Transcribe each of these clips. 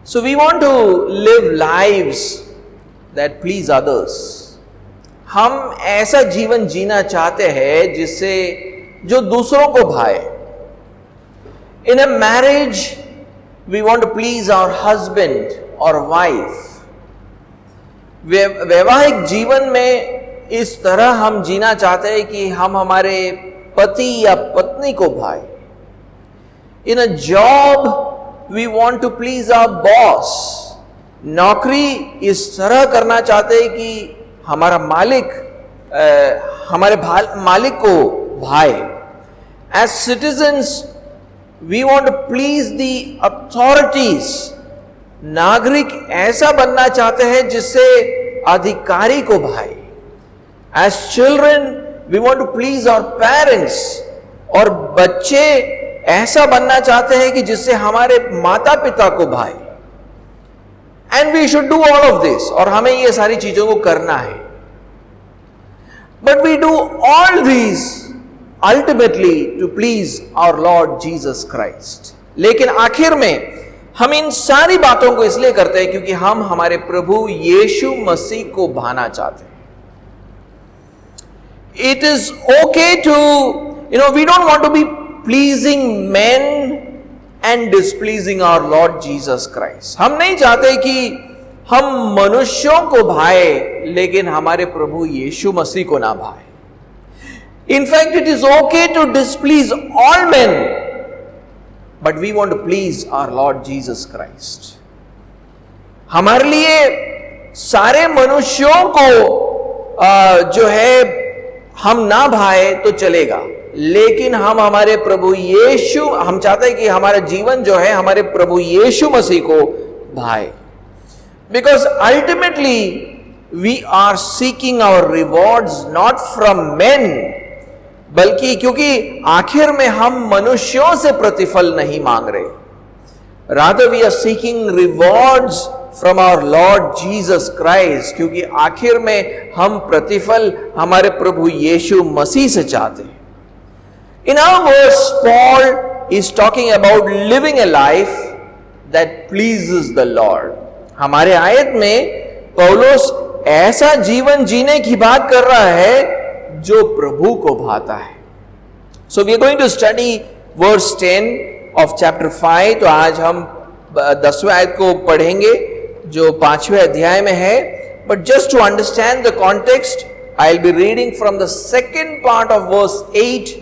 So we want to live lives that please others. हम ऐसा जीवन जीना चाहते हैं जिससे जो दूसरों को भाए. In a marriage, we want to please our husband or wife. वैवाहिक जीवन में इस तरह हम जीना चाहते हैं कि हम हमारे पति या पत्नी को भाए. In a job, we want to please our boss. नौकरी इस तरह करना चाहते हैं कि हमारा मालिक हमारे मालिक को भाए. As citizens, we want to please the authorities. नागरिक ऐसा बनना चाहते हैं जिससे अधिकारी को भाए. As children, we want to please our parents. और बच्चे ऐसा बनना चाहते हैं कि जिससे हमारे माता पिता को भाए. And we should do all of this. और हमें ये सारी चीजों को करना है. But we do all these ultimately to please our Lord Jesus Christ. लेकिन आखिर में हम इन सारी बातों को इसलिए करते हैं क्योंकि हम हमारे प्रभु यीशु मसीह को भाना चाहते हैं. It is okay to, we don't want to be pleasing men and displeasing our Lord Jesus Christ. हम नहीं चाहते कि हम मनुष्यों को भाए लेकिन हमारे प्रभु यीशु मसीह को ना भाए. In fact, it is okay to displease all men, but we want to please our Lord Jesus Christ. हमारे लिए सारे मनुष्यों को जो है हम ना भाए तो चलेगा, लेकिन हम हमारे प्रभु यीशु, हम चाहते हैं कि हमारा जीवन जो है हमारे प्रभु यीशु मसीह को भाए. Because ultimately we are seeking our rewards not from men, बल्कि क्योंकि आखिर में हम मनुष्यों से प्रतिफल नहीं मांग रहे. Rather we are seeking rewards from our Lord Jesus Christ, क्योंकि आखिर में हम प्रतिफल हमारे प्रभु यीशु मसीह से चाहते हैं. In our verse, Paul is talking about living a life that pleases the Lord. हमारे आयत में पौलुस ऐसा जीवन जीने की बात कर रहा है जो प्रभु को भाता है. So we are going to study verse 10 of chapter 5. तो आज हम 10वें आयत को पढ़ेंगे जो 5वें अध्याय में है. But just to understand the context, I'll be reading from the second part of verse 8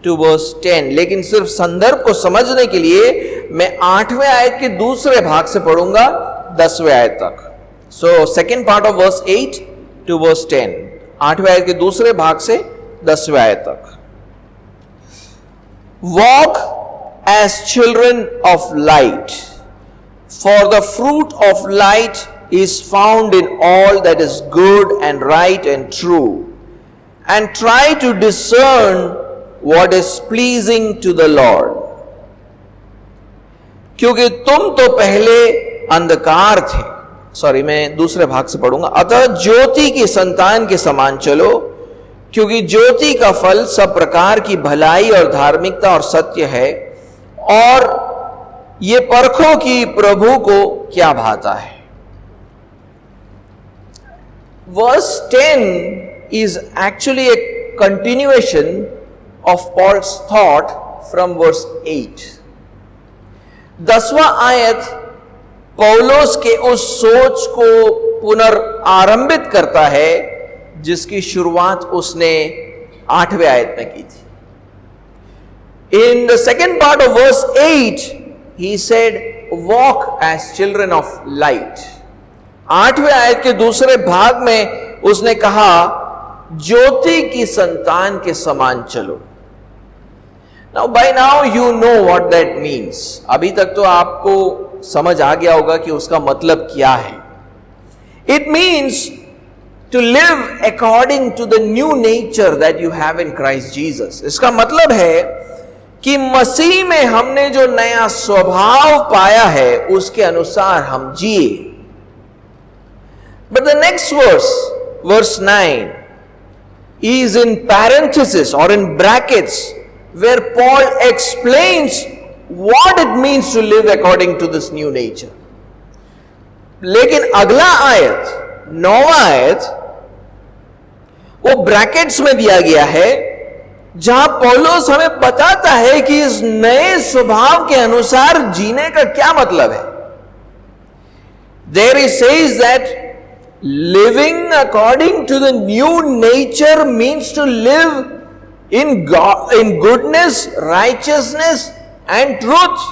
to verse 10. लेकिन सिर्फ संदर्भ को समझने के लिए मैं 8वें आयत के दूसरे भाग से पढ़ूंगा 10वें आयत तक. So second part of verse 8 to verse 10. 8वें आयत के दूसरे भाग से 10वें आयत तक. Walk as children of light, for the fruit of light is found in all that is good and right and true, and try to discern what is pleasing to the Lord. क्योंकि तुम तो पहले अंधकार थे. मैं दूसरे भाग से पढ़ूंगा. अतः ज्योति की संतान के समान चलो, क्योंकि ज्योति का फल सब प्रकार की भलाई और धार्मिकता और सत्य है. और ये परखो कि प्रभु को क्या भाता है. Verse 10 is actually a continuation of Paul's thought from verse 8. 10वां आयत पौलुस के उस सोच को पुनरारंभित करता है जिसकी शुरुआत उसने 8वें आयत में की थी. In the second part of verse 8, he said, walk as children of light. 8वें आयत के दूसरे भाग में उसने कहा, ज्योति की संतान के समान चलो. Now by now you know what that means. अभी तक तो आपको समझ आ गया होगा कि उसका मतलब क्या है. It means to live according to the new nature that you have in Christ Jesus. इसका मतलब है कि मसीह में हमने जो नया स्वभाव पाया है उसके अनुसार हम जिए. But the next verse, verse 9, is in parenthesis or in brackets, where Paul explains what it means to live according to this new nature. लेकिन अगला आयत 9वां आयत वो ब्रैकेट्स में दिया गया है, जहां पौलुस हमें बताता है कि इस नए स्वभाव के अनुसार जीने का क्या मतलब है। There he says that living according to the new nature means to live in God, in goodness, righteousness and truth.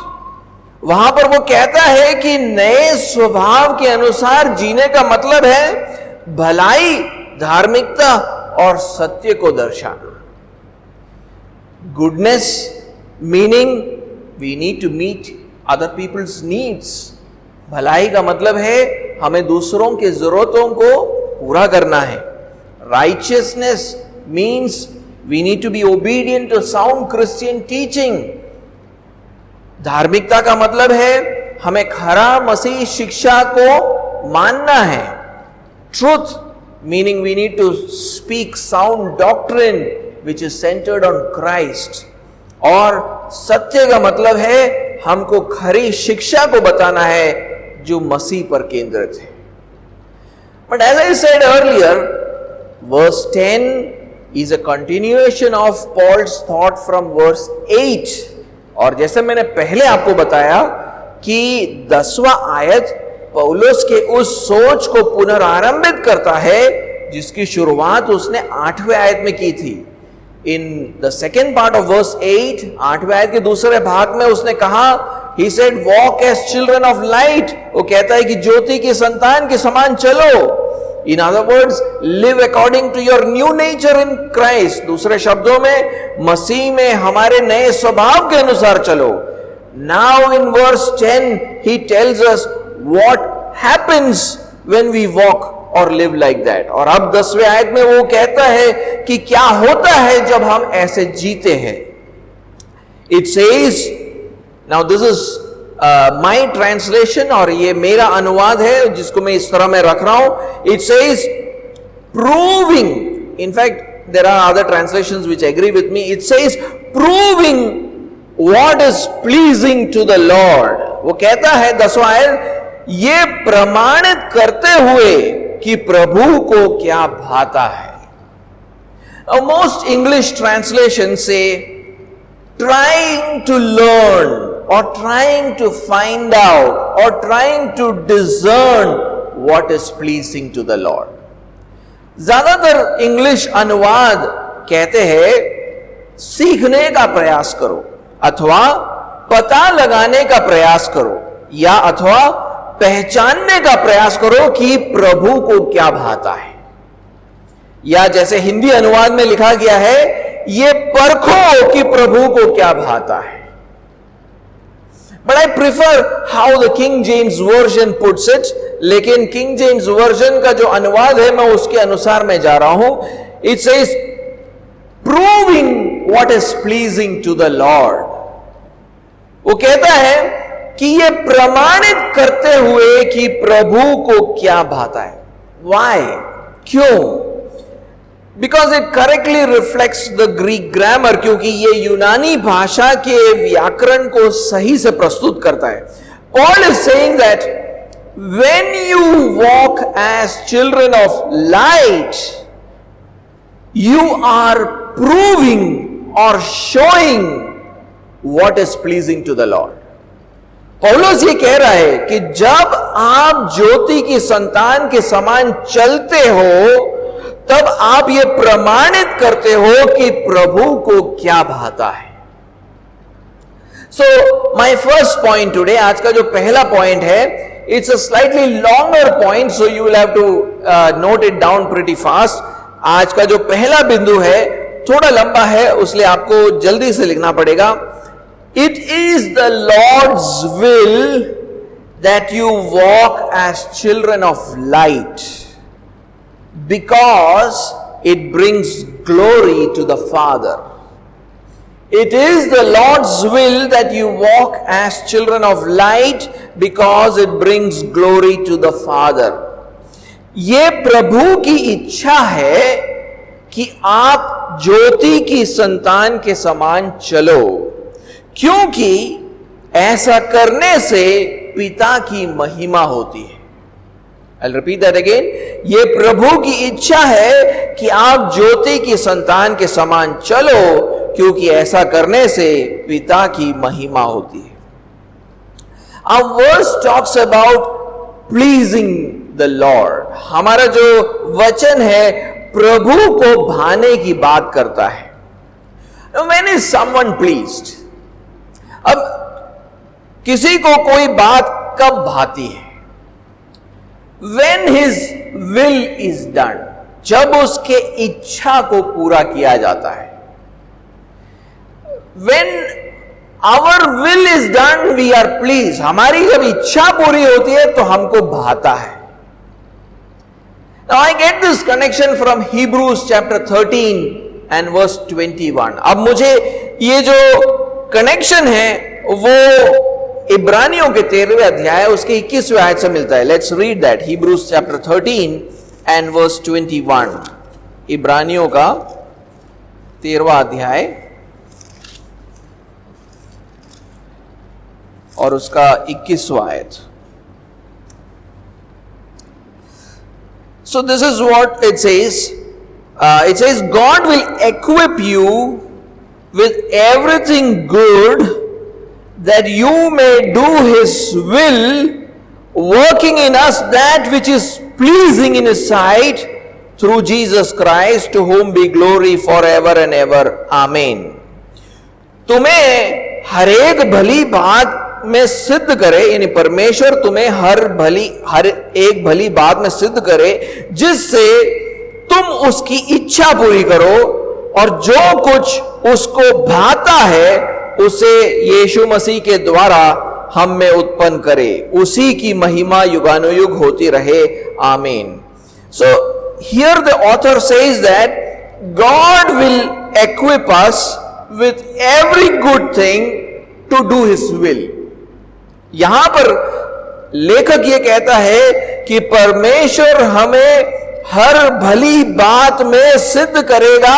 वहां पर वो कहता है कि नए स्वभाव के अनुसार जीने का मतलब है भलाई, धार्मिकता और सत्य को दर्शाना। Goodness meaning we need to meet other people's needs. भलाई का मतलब है हमें दूसरों की जरूरतों को पूरा करना है। Righteousness means we need to be obedient to sound Christian teaching. धार्मिकता का मतलब है हमें खरा मसीह शिक्षा को मानना है। Truth meaning we need to speak sound doctrine which is centered on Christ. और सत्य का मतलब है हमको खरी शिक्षा को बताना है जो मसीह पर केंद्रित है। But as I said earlier, verse 10 is a continuation of Paul's thought from verse 8. और जैसे मैंने पहले आपको बताया कि 10वां आयत पौलुस के उस सोच को पुनरारंभित करता है जिसकी शुरुआत उसने 8वें आयत में की थी। In the second part of verse 8, 8वें आयत के दूसरे भाग में उसने कहा, he said walk as children of light. वो कहता है कि ज्योति की संतान के समान चलो। In other words, live according to your new nature in Christ. दूसरे शब्दों में मसीह में हमारे नए स्वभाव के अनुसार चलो। Now in verse 10 he tells us what happens when we walk or live like that. और अब 10वें आयत में वो कहता है कि क्या होता है जब हम ऐसे जीते हैं। It says, now this is my translation और ये मेरा अनुवाद है जिसको मैं इस तरह में रख रहा हूं। It says proving, in fact there are other translations which agree with me. It says proving what is pleasing to the Lord. वो कहता है 10वां आयत, ये प्रमाणित करते हुए कि प्रभु को क्या भाता है। Most English translations say trying to learn or trying to find out or trying to discern what is pleasing to the Lord. ज्यादातर इंग्लिश अनुवाद कहते हैं सीखने का प्रयास करो अथवा पता लगाने का प्रयास करो या अथवा पहचानने का प्रयास करो कि प्रभु को क्या भाता है। या जैसे हिंदी अनुवाद में लिखा गया है, ये परखो कि प्रभु को क्या भाता है। But I prefer how the King James Version puts it. लेकिन King James Version का जो अनुवाद है मैं उसके अनुसार मैं जा रहा हूं। It says proving what is pleasing to the Lord. वो कहता है कि ये प्रमाणित करते हुए कि प्रभु को क्या भाता है। Why? क्यों? Because it correctly reflects the Greek grammar, क्योंकि ये यूनानी भाषा के व्याकरण को सही से प्रस्तुत करता है। Paul is saying that when you walk as children of light, you are proving or showing what is pleasing to the Lord. पौलुस ये कह रहा है कि जब आप ज्योति की संतान के समान चलते हो तब आप ये प्रमाणित करते हो कि प्रभु को क्या भाता है। So my first point today, आज का जो पहला पॉइंट है, it's a slightly longer point, so you will have to note it down pretty fast. आज का जो पहला बिंदु है थोड़ा लंबा है, उसलिए आपको जल्दी से लिखना पड़ेगा। It is the Lord's will that you walk as children of light, because it brings glory to the Father. It is the Lord's will that you walk as children of light, because it brings glory to the Father. ये प्रभु की इच्छा है कि आप ज्योति की संतान के समान चलो, क्योंकि ऐसा करने से पिता की महिमा होती है। I'll repeat that again. ये प्रभु की इच्छा है कि आप ज्योति की संतान के समान चलो, क्योंकि ऐसा करने से पिता की महिमा होती है. Our verse talks about pleasing the Lord. हमारा जो वचन है प्रभु को भाने की बात करता है. When is someone pleased? अब किसी को कोई बात कब भाती है? When his will is done, जब उसके इच्छा को पूरा किया जाता है. When our will is done, we are pleased. हमारी जब इच्छा पूरी होती है तो हमको भाता है. Now I get this connection from Hebrews chapter 13 and verse 21. अब मुझे ये जो कनेक्शन है वो इब्रानियों के 13वें अध्याय उसके 21वें आयत से मिलता है. Let's read that. Hebrews chapter 13 and verse 21. इब्रानियों का 13वां अध्याय और उसका 21वां आयत. So this is what it says. It says, God will equip you with everything good that you may do His will, working in us that which is pleasing in His sight, through Jesus Christ, to whom be glory forever and ever. Amen. तुम्हें हर एक भली बात में सिद्ध करे, यानी परमेश्वर तुम्हें हर एक भली बात में सिद्ध करे, जिससे तुम उसकी इच्छा पूरी करो, और जो कुछ उसको भाता है उसे यीशु मसीह के द्वारा हम में उत्पन्न करे. उसी की महिमा युगानुयुग होती रहे. आमीन. So here the author says that God will equip us with every good thing to do His will. यहां पर लेखक यह कहता है कि परमेश्वर हमें हर भली बात में सिद्ध करेगा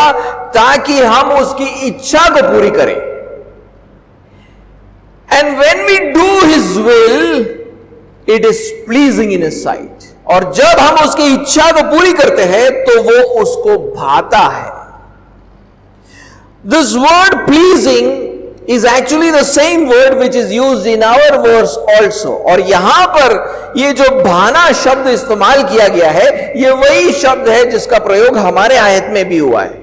ताकि हम उसकी इच्छा को पूरी करें. And when we do His will, it is pleasing in His sight. और जब हम उसकी इच्छा को पूरी करते हैं तो वो उसको भाता है. This word pleasing is actually the same word which is used in our verse also. और यहां पर ये जो भाना शब्द इस्तेमाल किया गया है, ये वही शब्द है जिसका प्रयोग हमारे आयत में भी हुआ है.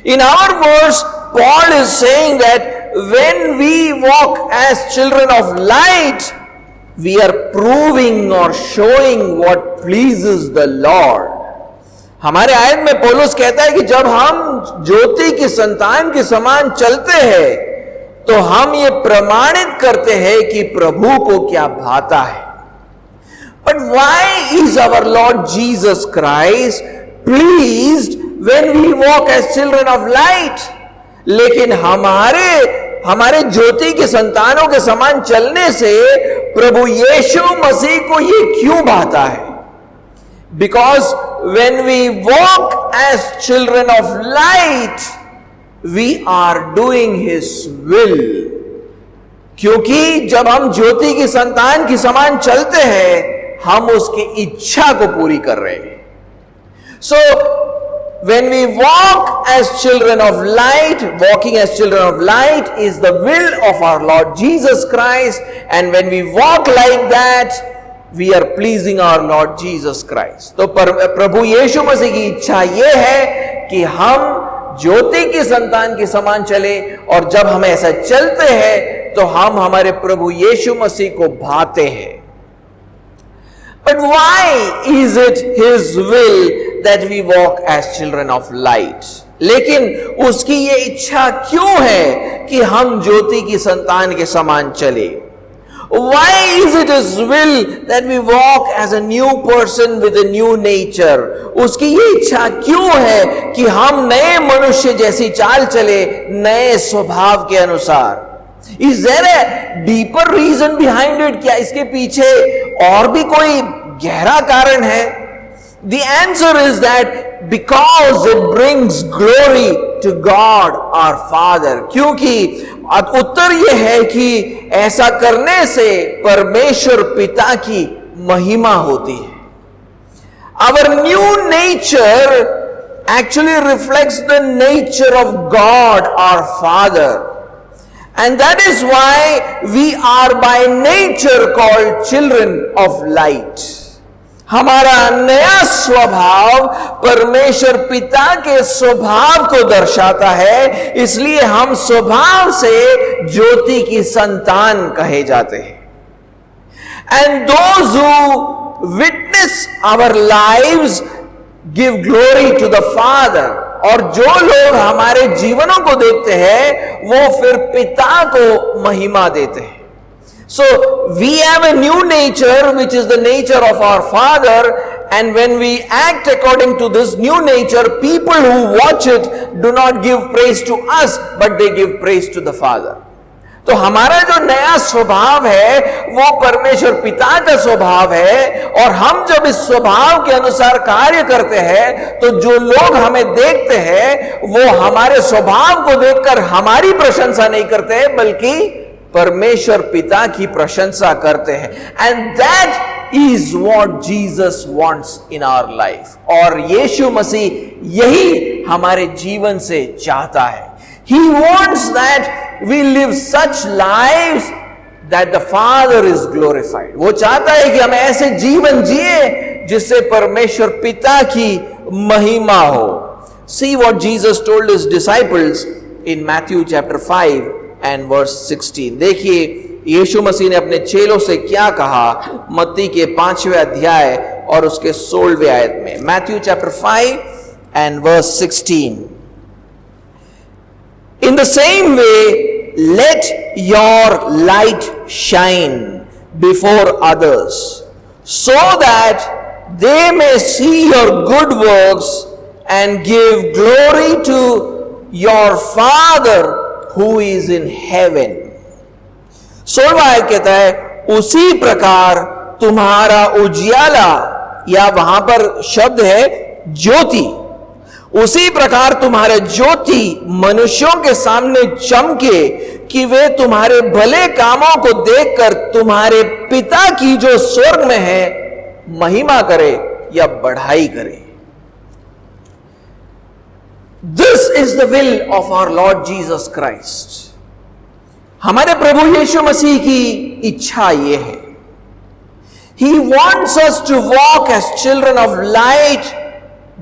In our verse, Paul is saying that when we walk as children of light, we are proving or showing what pleases the Lord. हमारे आयत में पौलुस कहता है कि जब हम ज्योति की संतान के समान चलते हैं तो हम ये प्रमाणित करते हैं कि प्रभु को क्या भाता है. But why is our Lord Jesus Christ pleased when we walk as children of light? लेकिन हमारे ज्योति के संतानों के समान चलने से प्रभु यीशु मसीह को ये क्यों भाता है? Because when we walk as children of light, we are doing His will. क्योंकि जब हम ज्योति की संतान की समान चलते हैं, हम उसकी इच्छा को पूरी कर रहे हैं. So when we walk as children of light, walking as children of light is the will of our Lord Jesus Christ, and when we walk like that, we are pleasing our Lord Jesus Christ. तो प्रभु यीशु मसीह की इच्छा यह है कि हम ज्योति की संतान के समान चले, और जब हम ऐसा चलते हैं तो हम हमारे प्रभु यीशु मसीह को भाते हैं. But why is it His will that we walk as children of light? लेकिन उसकी ये इच्छा क्यों है कि हम ज्योति की संतान के समान चले? Why is it His will that we walk as a new person with a new nature? उसकी ये इच्छा क्यों है कि हम नए मनुष्य जैसी चाल चले, नए स्वभाव के अनुसार? Is there a deeper reason behind it? क्या इसके पीछे और भी कोई गहरा कारण है? The answer is that because it brings glory to God our Father. क्योंकि उत्तर यह है कि ऐसा करने से परमेश्वर पिता की महिमा होती है. Our new nature actually reflects the nature of God our Father. And that is why we are by nature called children of light. हमारा नया स्वभाव परमेश्वर पिता के स्वभाव को दर्शाता है, इसलिए हम स्वभाव से ज्योति की संतान कहे जाते हैं. And those who witness our lives give glory to the Father. और जो लोग हमारे जीवनों को देखते हैं वो फिर पिता को महिमा देते हैं. So we have a new nature which is the nature of our Father, and when we act according to this new nature, people who watch it do not give praise to us but they give praise to the Father. तो हमारा जो नया स्वभाव है वो परमेश्वर पिता का स्वभाव है, और हम जब इस स्वभाव के अनुसार कार्य करते हैं तो जो लोग हमें देखते हैं वो हमारे स्वभाव को देखकर हमारी प्रशंसा नहीं करते बल्कि परमेश्वर पिता की प्रशंसा करते हैं. And that is what Jesus wants in our life. और यीशु मसीह यही हमारे जीवन से चाहता है. He wants that we live such lives that the Father is glorified. वो चाहता है कि हम ऐसे जीवन जिए जिससे परमेश्वर पिता की महिमा हो. See what Jesus told his disciples in Matthew chapter 5 and verse 16. देखिए यीशु मसीह ने अपने चेलों से क्या कहा मत्ती के 5वें अध्याय और उसके 16वें आयत में. Matthew chapter 5 and verse 16. In the same way, let your light shine before others, so that they may see your good works and give glory to your Father who is in heaven. 16वां आयत कहता है उसी प्रकार तुम्हारा उजियाला, या वहां पर शब्द है ज्योति, उसी प्रकार तुम्हारे ज्योति मनुष्यों के सामने चमके कि वे तुम्हारे भले कामों को देखकर तुम्हारे पिता की जो स्वर्ग में है महिमा करे या बढ़ाई करे. This is the will of our Lord Jesus Christ. हमारे प्रभु यीशु मसीह की इच्छा यह है. He wants us to walk as children of light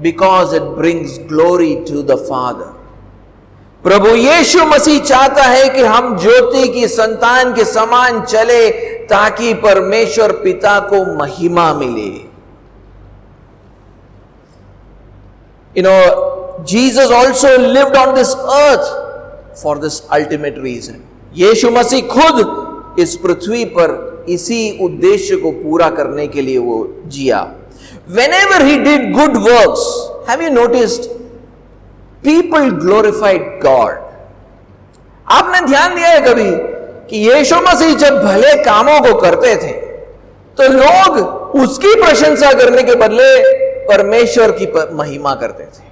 because it brings glory to the Father. प्रभु यीशु मसीह चाहता है कि हम ज्योति की संतान के समान चले ताकि परमेश्वर पिता को महिमा मिले. You know, Jesus also lived on this earth for this ultimate reason. यीशु मसीह खुद इस पृथ्वी पर इसी उद्देश्य को पूरा करने के लिए वो जिया. Whenever he did good works, have you noticed, people glorified God. आपने ध्यान दिया है कभी कि यीशु मसीह जब भले कामों को करते थे तो लोग उसकी प्रशंसा करने के बदले परमेश्वर की महिमा करते थे.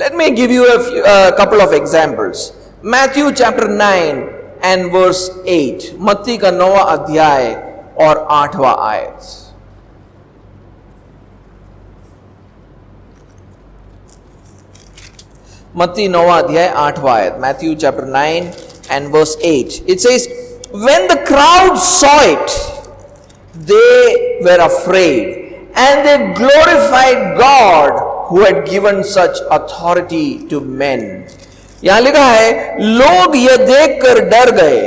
Let me give you a couple of examples. Matthew chapter 9 and verse 8. मत्ती का 9वां अध्याय और 8वां आयत. मत्ती 9वां अध्याय 8वां आयत. Matthew chapter 9 and verse 8. It says, when the crowd saw it, they were afraid and they glorified God who had given such authority to men. यहां लिखा है लोग यह देखकर डर गए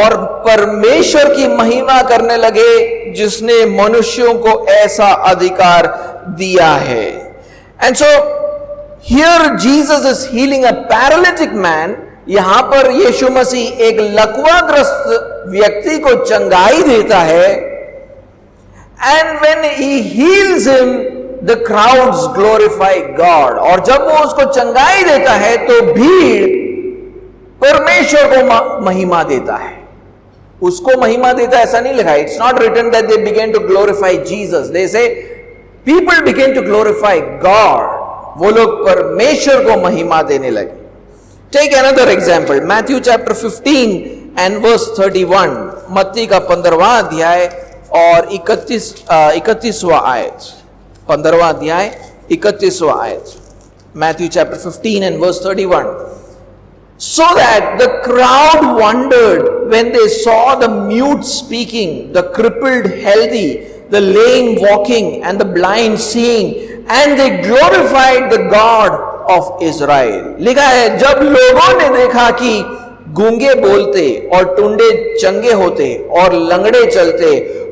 और परमेश्वर की महिमा करने लगे जिसने मनुष्यों को ऐसा अधिकार दिया है. And so here Jesus is healing a paralytic man. यहां पर यीशु मसीह एक लकवाग्रस्त व्यक्ति को चंगाई देता है. And when he heals him, the crowds glorify God. और जब वो उसको चंगाई देता है तो भीड़ परमेश्वर को महिमा देता है. उसको महिमा देता है ऐसा नहीं लिखा है. It's not written that they began to glorify Jesus. They say people began to glorify God. वो लोग परमेश्वर को महिमा देने लगे. Take another example. Matthew chapter 15 and verse 31. मत्ती का 15वां अध्याय और 31वां आयत. 15वां अध्याय 31वां आयत, Matthew chapter 15 and verse 31. So that the crowd wondered when they saw the mute speaking, the crippled healthy, the lame walking, and the blind seeing, and they glorified the God of Israel. लिखा है, जब लोगों ने देखा कि गूंगे बोलते और टुंडे चंगे होते और लंगड़े चलते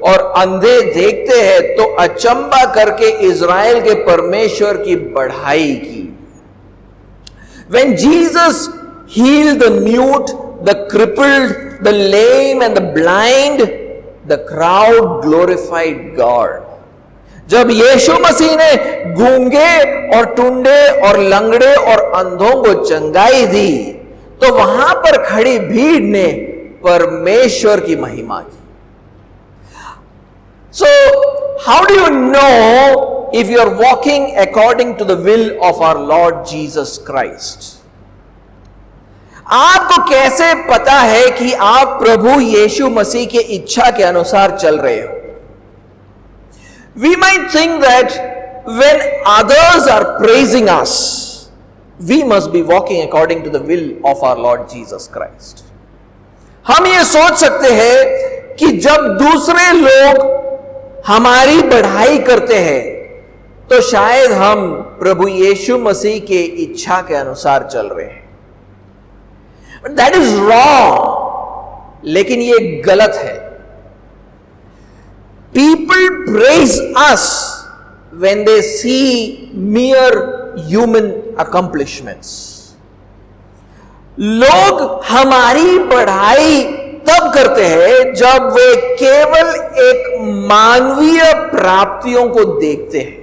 और अंधे देखते हैं, तो अचंबा करके इज़राइल के परमेश्वर की बढ़ाई की. When Jesus healed the mute, the crippled, the lame and the blind, the crowd glorified God. जब यीशु मसीह ने गूंगे और टुंडे और लंगड़े और अंधों को चंगाई दी, तो वहां पर खड़ी भीड़ ने परमेश्वर की महिमा की. So, how do you know if you are walking according to the will of our Lord Jesus Christ? आपको कैसे पता है कि आप प्रभु यीशु मसीह की इच्छा के अनुसार चल रहे हो? We might think that when others are praising us, we must be walking according to the will of our Lord Jesus Christ. हम ये सोच सकते हैं कि जब दूसरे लोग हमारी बढ़ाई करते हैं, तो शायद हम प्रभु यीशु मसीह के इच्छा के अनुसार चल रहे हैं. But that is wrong. लेकिन ये गलत है. People praise us when they see mere human accomplishments. लोग हमारी बढ़ाई तब करते हैं जब वे केवल एक मानवीय प्राप्तियों को देखते हैं.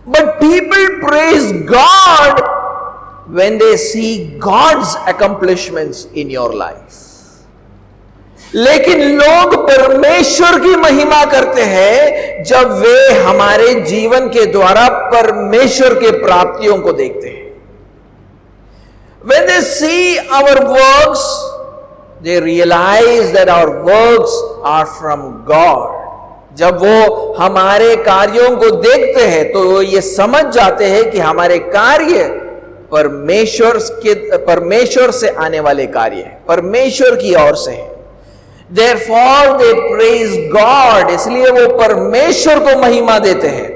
But people praise God when they see God's accomplishments in your life. लेकिन लोग परमेश्वर की महिमा करते हैं जब वे हमारे जीवन के द्वारा परमेश्वर के प्राप्तियों को देखते हैं. When they see our works, they realize that our works are from God. जब वो हमारे कार्यों को देखते हैं तो वो ये समझ जाते हैं कि हमारे कार्य परमेश्वर से आने वाले कार्य हैं, परमेश्वर की ओर से है. Therefore they praise God. इसलिए वो परमेश्वर को महिमा देते हैं.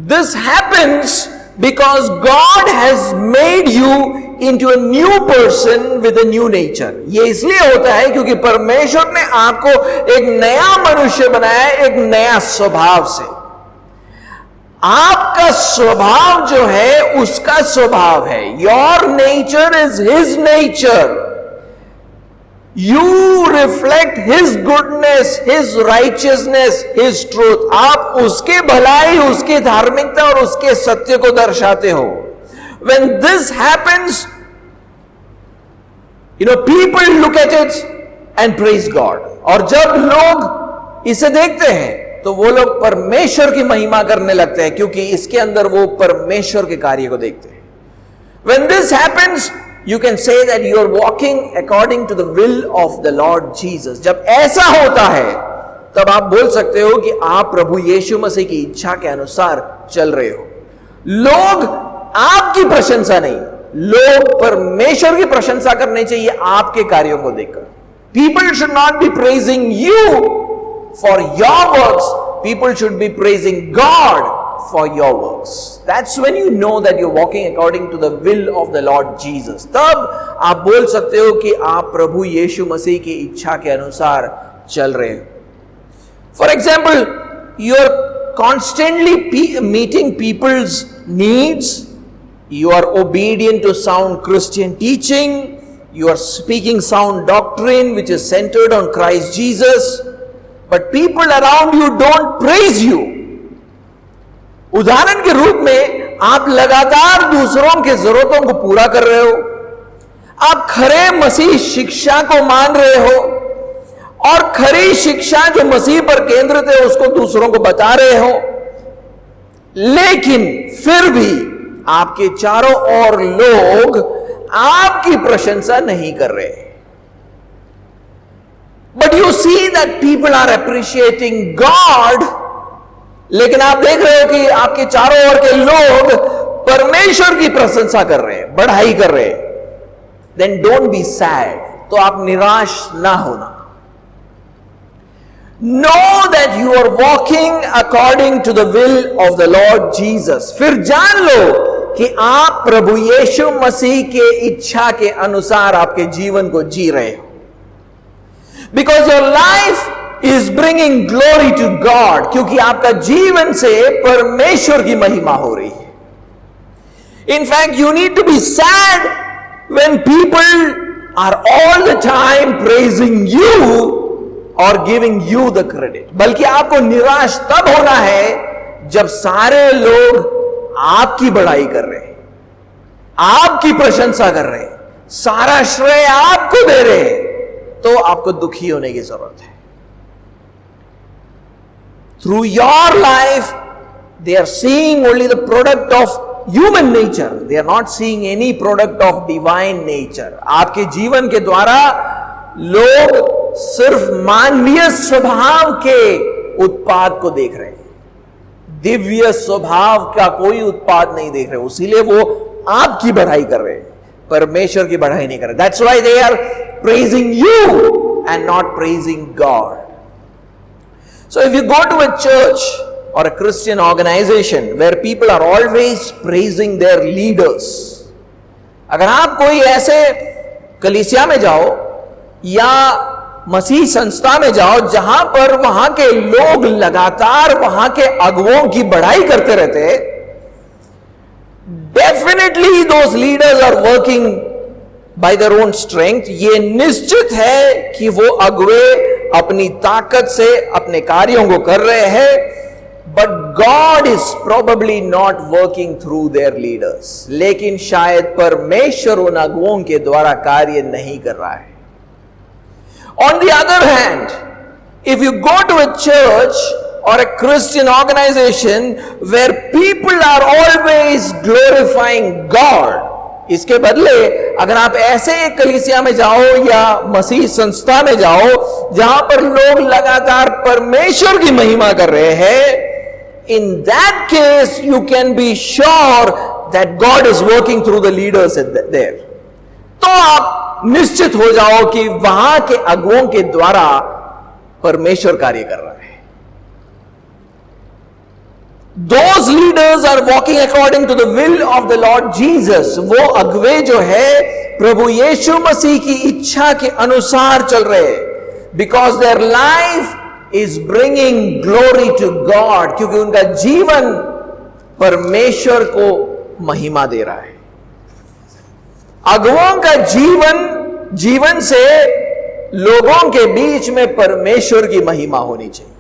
This happens because God has made you into a new person with a new nature. ये इसलिए होता है क्योंकि परमेश्वर ने आपको एक नया मनुष्य बनाया है, एक नया स्वभाव से. आपका स्वभाव जो है उसका स्वभाव है. Your nature is His nature. You reflect His goodness, His righteousness, His truth. आप उसके भलाई, उसकी धार्मिकता और उसके सत्य को दर्शाते हो. When this happens, people look at it and praise God. और जब लोग इसे देखते हैं तो वो लोग परमेश्वर की महिमा करने लगते हैं क्योंकि इसके अंदर वो परमेश्वर के कार्य को देखते हैं. When this happens, you can say that you are walking according to the will of the Lord Jesus. जब ऐसा होता है तब आप बोल सकते हो कि आप प्रभु यीशु मसीह की इच्छा के अनुसार चल रहे हो. लोग आपकी प्रशंसा नहीं, लोग परमेश्वर की प्रशंसा करनी चाहिए आपके कार्यों को देखकर. People should not be praising you for your works. People should be praising God for your works. That's when you know that you're walking according to the will of the Lord Jesus. तब आप बोल सकते हो कि आप प्रभु यीशु मसीह की इच्छा के अनुसार चल रहे हो. For example, you're constantly meeting people's needs. You are obedient to sound Christian teaching. You are speaking sound doctrine which is centered on Christ Jesus. But people around you don't praise you. उदाहरण के रूप में आप लगातार दूसरों की जरूरतों को पूरा कर रहे हो. आप खरे मसीह शिक्षा को मान रहे हो और खरी शिक्षा जो मसीह पर केंद्रित है उसको दूसरों को बता रहे हो. लेकिन फिर भी आपके चारों ओर लोग आपकी प्रशंसा नहीं कर रहे. But you see that people are appreciating God. लेकिन आप देख रहे हो कि आपके चारों ओर के लोग परमेश्वर की प्रशंसा कर रहे हैं, बढ़ाई कर रहे हैं, देन डोंट बी सैड, तो आप निराश ना होना। Know that you are walking according to the will of the Lord Jesus. फिर जान लो कि आप प्रभु यीशु मसीह के इच्छा के अनुसार आपके जीवन को जी रहे हो। Because your life is bringing glory to God, क्योंकि आपका जीवन से परमेश्वर की महिमा हो रही है। In fact, you need to be sad when people are all the time praising you और गिविंग यू द क्रेडिट। बल्कि आपको निराश तब होना है जब सारे लोग आपकी बड़ाई कर रहे हैं, आपकी प्रशंसा कर रहे हैं, सारा श्रेय आपको दे रहे हैं, तो आपको दुखी होने की जरूरत है। Through your life they are seeing only the product of human nature, they are not seeing any product of divine nature. आपके जीवन के द्वारा लोग सिर्फ मानवीय स्वभाव के उत्पाद को देख रहे हैं, दिव्य स्वभाव का कोई उत्पाद नहीं देख रहे, इसीलिए वो आपकी बढ़ाई कर रहे हैं, परमेश्वर की बढ़ाई नहीं कर रहे। That's why they are praising you and not praising God. So if you go to a church or a Christian organization where people are always praising their leaders, अगर आप कोई ऐसे कलीसिया में जाओ या मसीह संस्था में जाओ जहां पर वहां के लोग लगातार वहां के अगुओं की बढ़ाई करते रहते, definitely those leaders are working by their own strength. ये निश्चित है कि वो अगुए अपनी ताकत से अपने कार्यों को कर रहे हैं, but God is probably not working through their leaders. लेकिन शायद परमेश्वर उन अगुओं के द्वारा कार्य नहीं कर रहा है। On the other hand, if you go to a church or a Christian organization where people are always glorifying God, इसके बदले अगर आप ऐसे एक कलीसिया में जाओ या मसीह संस्था में जाओ जहां पर लोग लगातार परमेश्वर की महिमा कर रहे हैं, in that case you can be sure that God is working through the leaders there. तो आप निश्चित हो जाओ कि वहां के अगुओं के द्वारा परमेश्वर कार्य कर रहा है। Those leaders are walking according to the will of the Lord Jesus. वो अगुए जो है प्रभु यीशु मसीह की इच्छा के अनुसार चल रहे हैं, because their life is bringing glory to God, क्योंकि उनका जीवन परमेश्वर को महिमा दे रहा है। अगुओं का जीवन से लोगों के बीच में परमेश्वर की महिमा होनी चाहिए।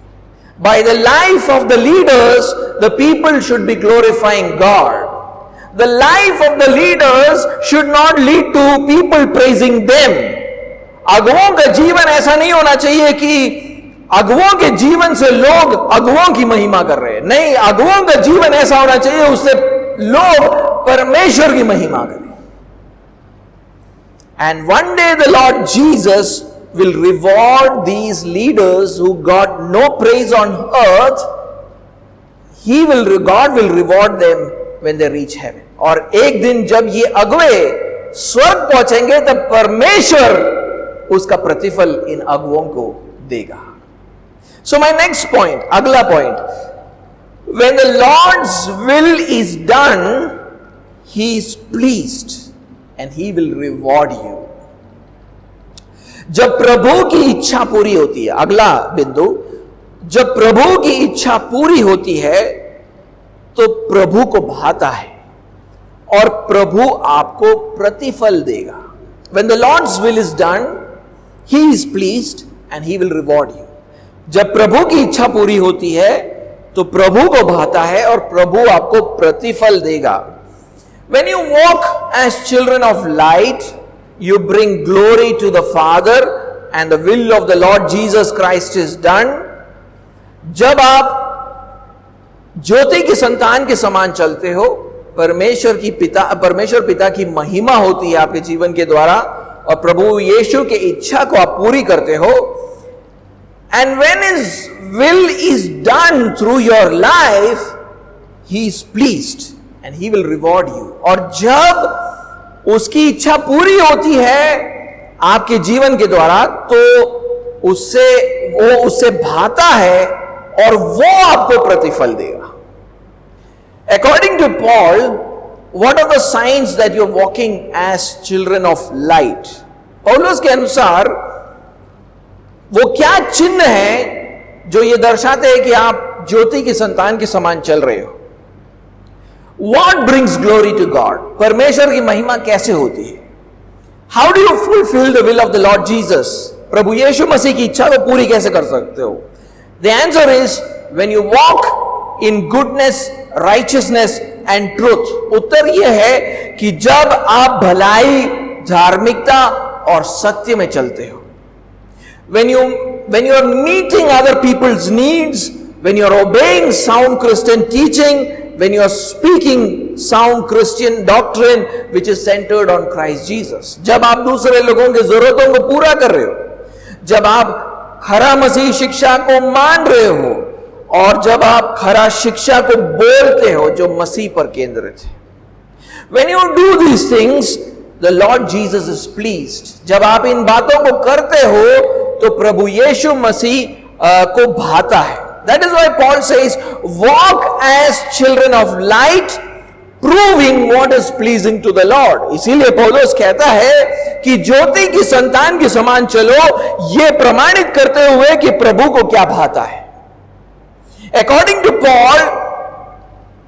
By the life of the leaders, the people should be glorifying God. The life of the leaders should not lead to people praising them. अगुओं का जीवन ऐसा नहीं होना चाहिए कि अगुओं के जीवन से लोग अगुओं की महिमा कर रहे हैं। नहीं, अगुओं का जीवन ऐसा होना चाहिए उससे लोग परमेश्वर की महिमा करें। And one day the Lord Jesus will reward these leaders who got no praise on earth. God will reward them when they reach heaven. और एक दिन जब ये अगुए स्वर्ग पहुंचेंगे तब परमेश्वर उसका प्रतिफल इन अगुओं को देगा। So my next point, अगला point, when the Lord's will is done, He is pleased and He will reward you. जब प्रभु की इच्छा पूरी होती है, अगला बिंदु, जब प्रभु की इच्छा पूरी होती है तो प्रभु को भाता है और प्रभु आपको प्रतिफल देगा। When the Lord's will is done, He is pleased and He will reward you. जब प्रभु की इच्छा पूरी होती है तो प्रभु को भाता है और प्रभु आपको प्रतिफल देगा। When you walk as children of light, you bring glory to the Father and the will of the Lord Jesus Christ is done. जब आप ज्योति की संतान के समान चलते हो, परमेश्वर पिता की महिमा होती है आपके जीवन के द्वारा और प्रभु यीशु की इच्छा को आप पूरी करते हो, And when His will is done through your life, He is pleased and He will reward you. और जब उसकी इच्छा पूरी होती है आपके जीवन के द्वारा, तो उससे भाता है और वो आपको प्रतिफल देगा. According to Paul, what are the signs that you're walking as children of light? पौलुस के अनुसार वो क्या चिन्ह है जो ये दर्शाते हैं कि आप ज्योति की संतान के समान चल रहे हो? What brings glory to God? परमेश्वर की महिमा कैसे होती है? How do you fulfill the will of the Lord Jesus? प्रभु यीशु मसीह की इच्छा को पूरी कैसे कर सकते हो? The answer is when you walk in goodness, righteousness and truth. उत्तर यह है कि जब आप भलाई, धार्मिकता और सत्य में चलते हो. When you are meeting other people's needs, when you are obeying sound Christian teaching, when you are speaking sound Christian doctrine which is centered on Christ Jesus. जब आप दूसरे लोगों की जरूरतों को पूरा कर रहे हो, जब आप खरा मसीह शिक्षा को मान रहे हो और जब आप खरा शिक्षा को बोलते हो जो मसीह पर केंद्रित है. When you do these things, the Lord Jesus is pleased. जब आप इन बातों को करते हो तो प्रभु यीशु मसीह को भाता है. That is why Paul says, walk as children of light, proving what is pleasing to the Lord. इसीलिए पौलुस कहता है कि ज्योति की संतान के समान चलो, ये प्रमाणित करते हुए कि प्रभु को क्या भाता है. According to Paul,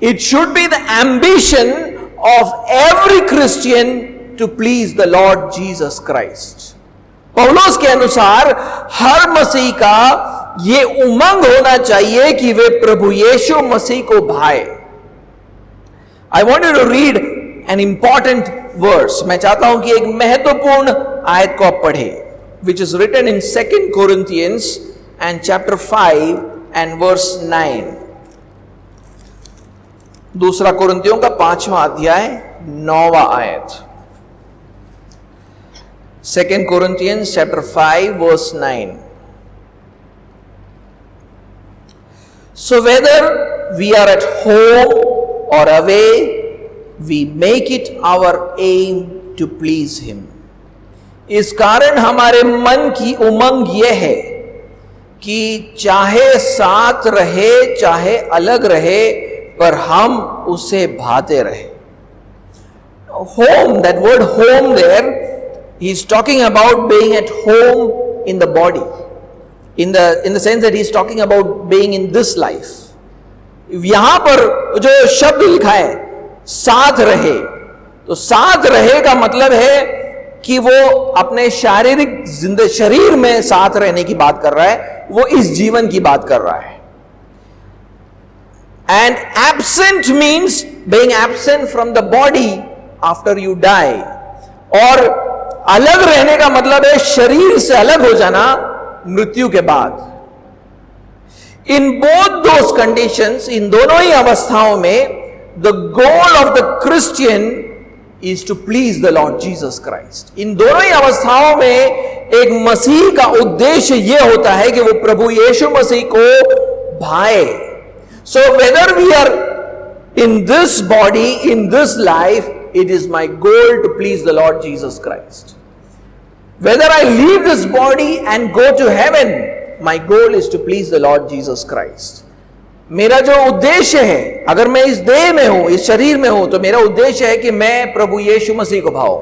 it should be the ambition of every Christian to please the Lord Jesus Christ. पौलुस के अनुसार हर मसीह का ये उमंग होना चाहिए कि वे प्रभु यीशु मसीह को भाए. I want you to read an important verse. मैं चाहता हूं कि एक महत्वपूर्ण आयत को आप पढ़े, which is written in 2 Corinthians and chapter 5 and verse 9. दूसरा कुरिन्थियों का 5वां अध्याय 9वां आयत. 2 Corinthians chapter 5 verse 9. So whether we are at home or away, we make it our aim to please Him. इस कारण हमारे मन की उमंग यह है कि चाहे साथ रहे चाहे अलग रहे, पर हम उसे भाते रहे. Home, that word home there, he is talking about being at home in the body, in the sense that he is talking about being in this life. यहां पर जो शब्द लिखा है साथ रहे, तो साथ रहे का मतलब है कि वो अपने शारीरिक शरीर में साथ रहने की बात कर रहा है, वो इस जीवन की बात कर रहा है. And absent means being absent from the body after you die. और अलग रहने का मतलब है शरीर से अलग हो जाना मृत्यु के बाद. In both those conditions, इन दोनों ही अवस्थाओं में, the goal of the Christian is to please the Lord Jesus Christ. इन दोनों ही अवस्थाओं में एक मसीह का उद्देश्य यह होता है कि वो प्रभु यीशु मसीह को भाए. So whether we are in this body, in this life, it is my goal to please the Lord Jesus Christ. Whether I leave this body and go to heaven, my goal is to please the Lord Jesus Christ. मेरा जो उद्देश्य है, अगर मैं इस देह में हूं, इस शरीर में हूं, तो मेरा उद्देश्य है कि मैं प्रभु यीशु मसीह को भाऊं.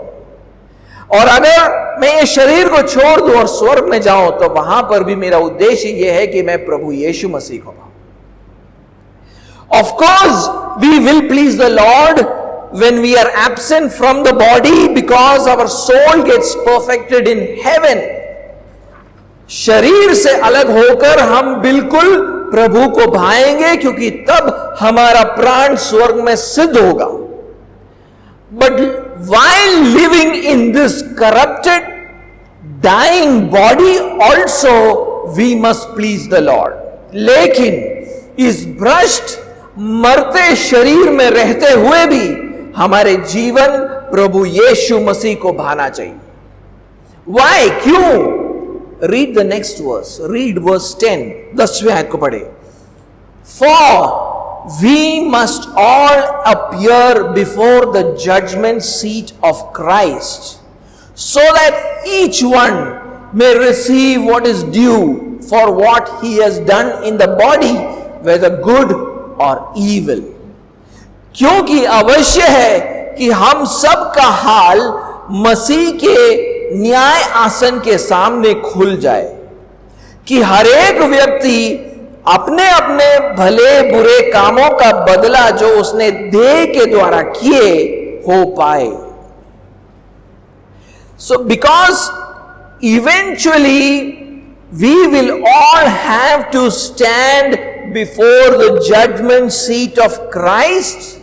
और अगर मैं ये शरीर को छोड़ दूं और स्वर्ग में जाऊं, तो वहां पर भी मेरा उद्देश्य यह है कि मैं प्रभु यीशु मसीह को भाऊं. Of course, we will please the Lord when we are absent from the body, because our soul gets perfected in heaven. शरीर से अलग होकर हम बिल्कुल प्रभु को भाएंगे, क्योंकि तब हमारा प्राण स्वर्ग में सिद्ध होगा. But while living in this corrupted, dying body, also we must please the Lord. लेकिन इस भ्रष्ट मरते शरीर में रहते हुए भी हमारे जीवन प्रभु यीशु मसीह को भाना चाहिए. Why? क्यों? read the next verse. Read verse 10. 10वें आयत को पढ़े. For we must all appear before the judgment seat of Christ, so that each one may receive what is due for what he has done in the body, whether good or evil. क्योंकि अवश्य है कि हम सब का हाल मसीह के न्याय आसन के सामने खुल जाए, कि हर एक व्यक्ति अपने अपने भले बुरे कामों का बदला जो उसने देह के द्वारा किए हो पाए. So because eventually we will all have to stand before the judgment seat of Christ,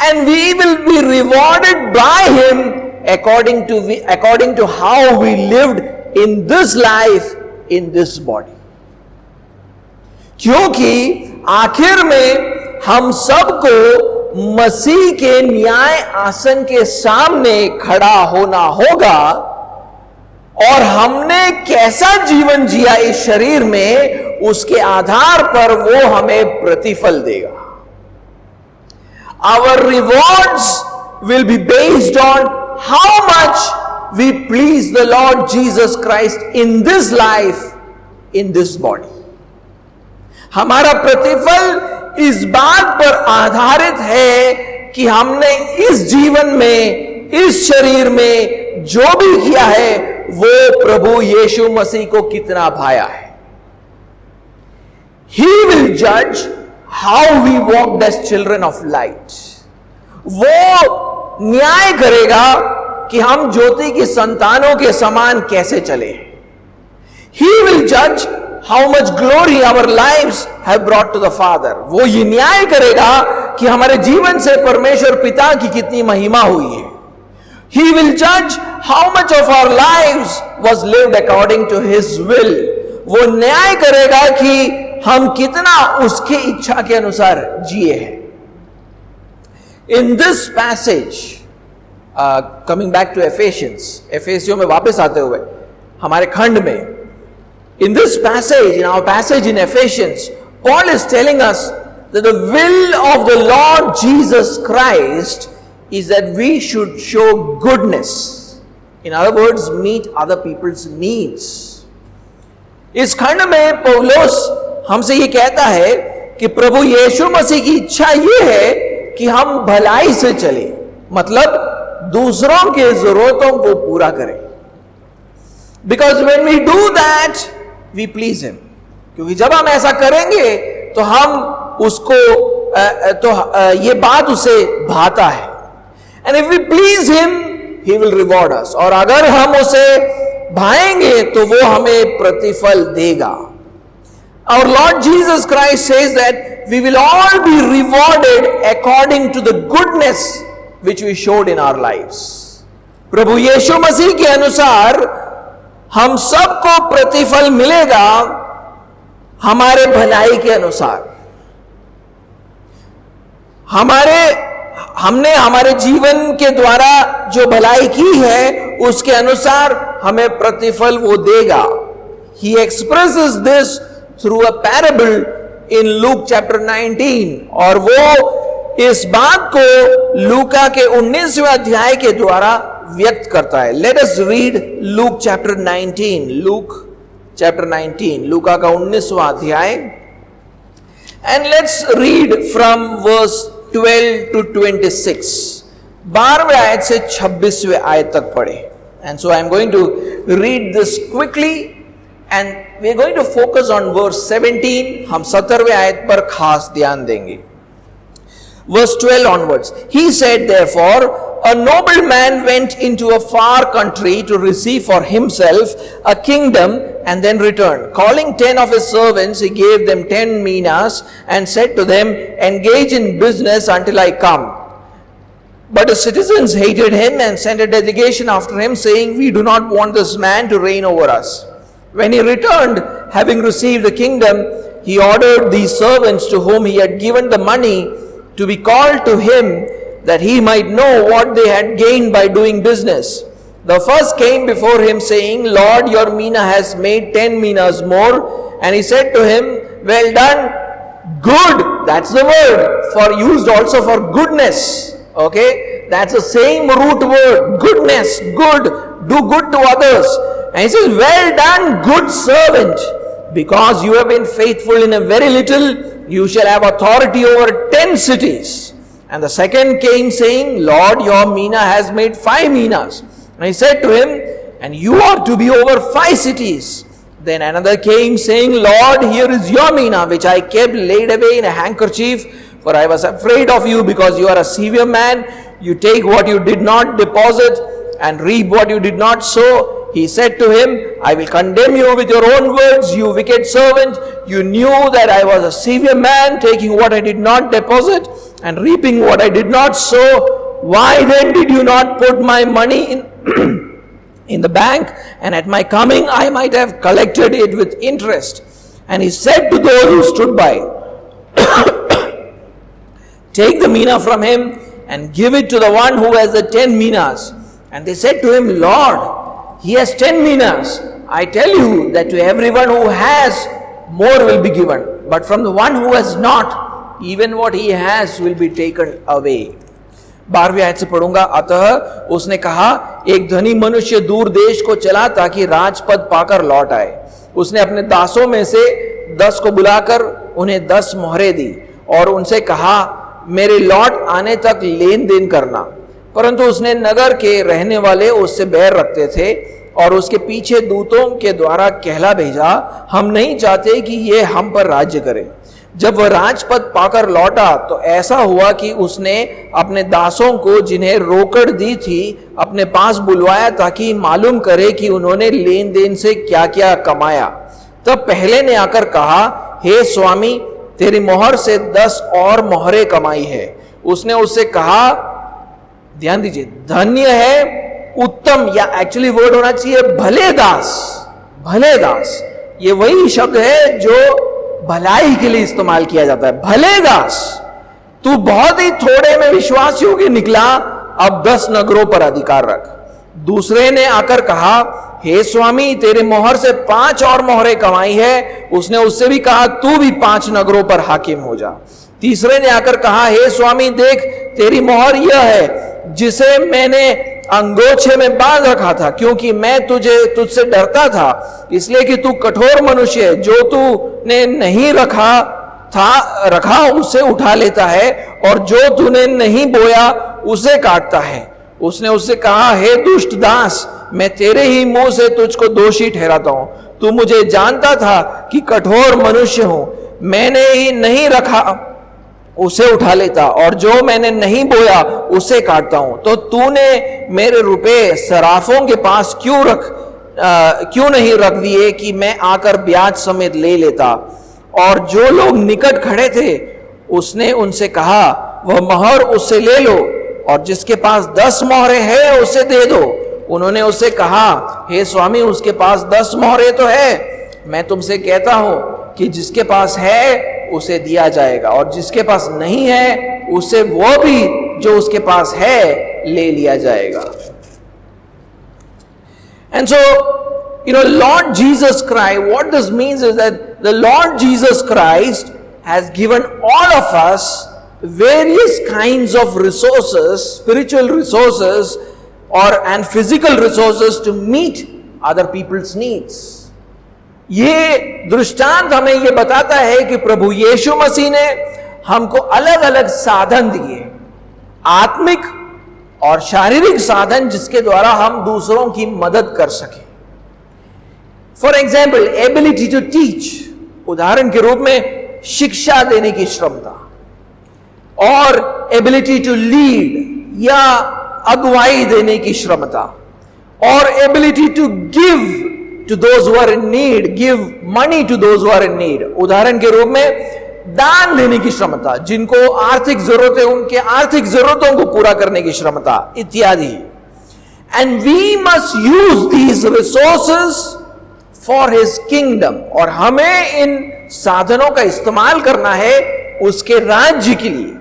and we will be rewarded by him according to how we lived in this life, in this body. क्योंकि आखिर में हम सबको मसीह के न्याय आसन के सामने खड़ा होना होगा, और हमने कैसा जीवन जिया इस शरीर में उसके आधार पर वो हमें प्रतिफल देगा. Our rewards will be based on how much we please the Lord Jesus Christ in this life, in this body. हमारा प्रतिफल इस बात पर आधारित है कि हमने इस जीवन में, इस शरीर में जो भी किया है वो प्रभु यीशु मसीह को कितना भाया है. He will judge how we walked as children of light. वो न्याय करेगा कि हम ज्योति की संतानों के समान कैसे चले. He will judge how much glory our lives have brought to the Father. वो ये न्याय करेगा कि हमारे जीवन से परमेश्वर पिता की कितनी महिमा हुई है. He will judge how much of our lives was lived according to His will. वो न्याय करेगा कि हम कितना उसके इच्छा के अनुसार जिए हैं. In this passage, coming back to Ephesians, एफेसियों में वापस आते हुए हमारे खंड में, in this passage, in our passage in Ephesians, Paul is telling us that the will of the Lord Jesus Christ is that we should show goodness. In other words, meet other people's needs. इस खंड में पौलुस हमसे ये कहता है कि प्रभु यीशु मसीह की इच्छा ये है कि हम भलाई से चले, मतलब दूसरों के जरूरतों को पूरा करें. Because when we do that, we please him. क्योंकि जब हम ऐसा करेंगे तो हम उसको ये बात उसे भाता है. And if we please him, he will reward us. और अगर हम उसे भाएंगे तो वो हमें प्रतिफल देगा. Our Lord Jesus Christ says that we will all be rewarded according to the goodness which we showed in our lives. प्रभु यीशु मसीह के अनुसार हम सबको प्रतिफल मिलेगा हमारे भलाई के अनुसार. हमने हमारे जीवन के द्वारा जो भलाई की है उसके अनुसार हमें प्रतिफल वो देगा. He expresses this through a parable in Luke chapter 19, और वो इस बात को लूका के 19वें अध्याय के द्वारा व्यक्त करता है. Let us read Luke chapter 19. Luke chapter 19, लूका का 19वां अध्याय, and let's read from verse 12 to 26. 12वें आयत से 26वें आयत तक पढ़े. And so I am going to read this quickly, and we are going to focus on verse 17. हम 17वें आयत पर खास ध्यान देंगे. Verse 12 onwards. He said, therefore, a noble man went into a far country to receive for himself a kingdom and then returned. Calling 10 of his servants, he gave them 10 minas and said to them, engage in business until I come. But the citizens hated him and sent a delegation after him, saying, we do not want this man to reign over us. When he returned, having received the kingdom, he ordered these servants to whom he had given the money to be called to him, that he might know what they had gained by doing business. The first came before him saying, Lord, your mina has made 10 minas more. And he said to him, well done, good. That's the word for used also for goodness. Okay, that's the same root word, goodness, good, do good to others. And he says, well done, good servant, because you have been faithful in a very little, you shall have authority over 10 cities. And the second came saying, Lord, your mina has made 5 minas. And he said to him, and you are to be over 5 cities. Then another came saying, Lord, here is your mina, which I kept laid away in a handkerchief, for I was afraid of you, because you are a severe man. You take what you did not deposit and reap what you did not sow. He said to him, I will condemn you with your own words, you wicked servant. You knew that I was a severe man, taking what I did not deposit and reaping what I did not sow. Why then did you not put my money in the bank, and at my coming I might have collected it with interest? And he said to those who stood by, take the mina from him and give it to the one who has the 10 minas. And they said to him, Lord, he has 10 minas. I tell you that to everyone who has, more will be given. But from the one who has not, even what he has will be taken away. 12वीं आयत से पढ़ूंगा। अतः उसने कहा, एक धनी मनुष्य दूर देश को चला ताकि राजपद पाकर लौट आए। उसने अपने दासों में से 10 को बुलाकर उन्हें 10 मोहरें दी और उनसे कहा, मेरे लौट आने तक लेन देन करना। परंतु उसने नगर के रहने वाले उससे बैर रखते थे और उसके पीछे दूतों के द्वारा कहला भेजा, हम नहीं चाहते कि ये हम पर राज्य करे। जब वह राजपद पाकर लौटा तो ऐसा हुआ कि उसने अपने दासों को जिन्हें रोकड़ दी थी अपने पास बुलवाया ताकि मालूम करे कि उन्होंने लेन देन से क्या क्या कमाया। तब पहले ने आकर कहा, हे स्वामी, तेरी मोहर से 10 और मोहरें कमाई है। उसने उससे कहा, ध्यान दीजिए, धन्य है उत्तम, या एक्चुअली वर्ड होना चाहिए भले दास। भले दास ये वही शब्द है जो भलाई के लिए इस्तेमाल किया जाता है। भले दास, तू बहुत ही थोड़े में विश्वास योग्य निकला, अब 10 नगरों पर अधिकार रख। दूसरे ने आकर कहा, हे स्वामी, तेरे मोहर से 5 और मोहरें कमाई है। उसने उससे भी कहा, तू भी 5 नगरों पर हाकिम हो जा। तीसरे ने आकर कहा, हे स्वामी, देख तेरी मोहर यह है जिसे मैंने अंगोछे में बांध रखा था, क्योंकि मैं तुझसे डरता था, इसलिए कि तू कठोर मनुष्य है, जो तूने नहीं रखा उसे उठा लेता है, और जो तूने नहीं बोया उसे काटता है। उसने उससे कहा, हे दुष्ट दास, मैं तेरे ही मुंह से तुझको दोषी ठहराता हूं। तू मुझे जानता था कि कठोर मनुष्य हूं, मैंने ही नहीं रखा उसे उठा लेता, और जो मैंने नहीं बोया उसे काटता हूं। तो तूने मेरे रुपए सराफों के पास क्यों नहीं रख दिए कि मैं आकर ब्याज समेत ले लेता? और जो लोग निकट खड़े थे उसने उनसे कहा, वह मोहर उससे ले लो, और जिसके पास 10 मोहरें हैं उसे दे दो। उन्होंने उससे कहा, हे स्वामी, उसके पास 10 मोहरें तो है। मैं तुमसे कहता हूं कि जिसके पास है उसे दिया जाएगा, और जिसके पास नहीं है उसे वो भी जो उसके पास है ले लिया जाएगा। And so, Lord Jesus Christ, what this means is that the Lord Jesus Christ has given all of us various kinds of resources, spiritual resources and physical resources to meet other people's needs. ये दृष्टांत हमें ये बताता है कि प्रभु यीशु मसीह ने हमको अलग अलग साधन दिए, आत्मिक और शारीरिक साधन, जिसके द्वारा हम दूसरों की मदद कर सकें। For example, ability to teach, उदाहरण के रूप में शिक्षा देने की क्षमता, और एबिलिटी टू लीड या अगुवाई देने की क्षमता, और ability to give to those who are in need, give money to those who are in need, उदाहरण के रूप में दान देने की क्षमता, जिनको आर्थिक जरूरत है उनके आर्थिक जरूरतों को पूरा करने की क्षमता इत्यादि। And we must use these resources for His kingdom, और हमें इन साधनों का इस्तेमाल करना है उसके राज्य के लिए।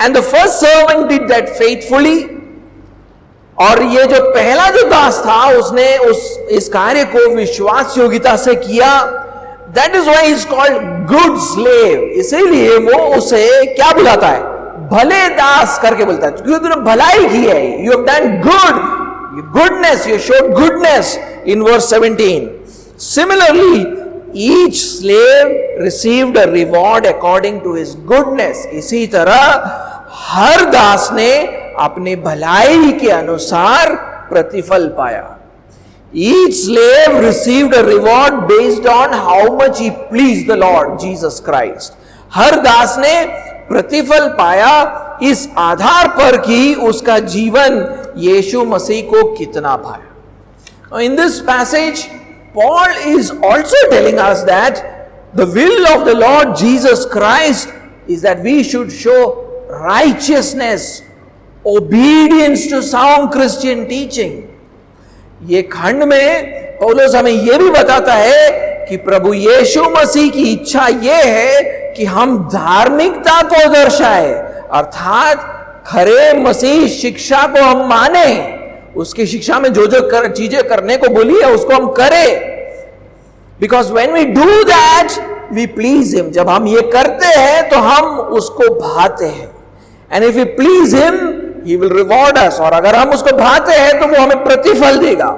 And the first servant did that faithfully, और ये जो पहला जो दास था उसने इस कार्य को विश्वास योग्यता से किया. That is why is called good slave. इसीलिए वो उसे क्या बुलाता है? भले दास करके बोलता है, क्योंकि तूने भलाई की है. You have done goodness, you showed goodness in verse 17. Similarly each slave received a reward according to his goodness. इसी तरह हर दास ने अपनी भलाई के अनुसार प्रतिफल पाया. Each slave received a reward based on how much he pleased the Lord Jesus Christ. हर दास ने प्रतिफल पाया इस आधार पर कि उसका जीवन यीशु मसीह को कितना भाया. In this passage, Paul is also telling us that the will of the Lord Jesus Christ is that we should show righteousness, obedience to sound Christian teaching. ये खंड में पौलुस हमें यह भी बताता है कि प्रभु यीशु मसीह की इच्छा यह है कि हम धार्मिकता को दर्शाए, अर्थात खरे मसीह शिक्षा को हम माने, उसकी शिक्षा में जो चीजें करने को बोली है उसको हम करें. Because when we do that we please him. जब हम ये करते हैं तो हम उसको भाते हैं. And if we please him he will reward us. और अगर हम उसको भाते हैं तो वो हमें प्रतिफल देगा.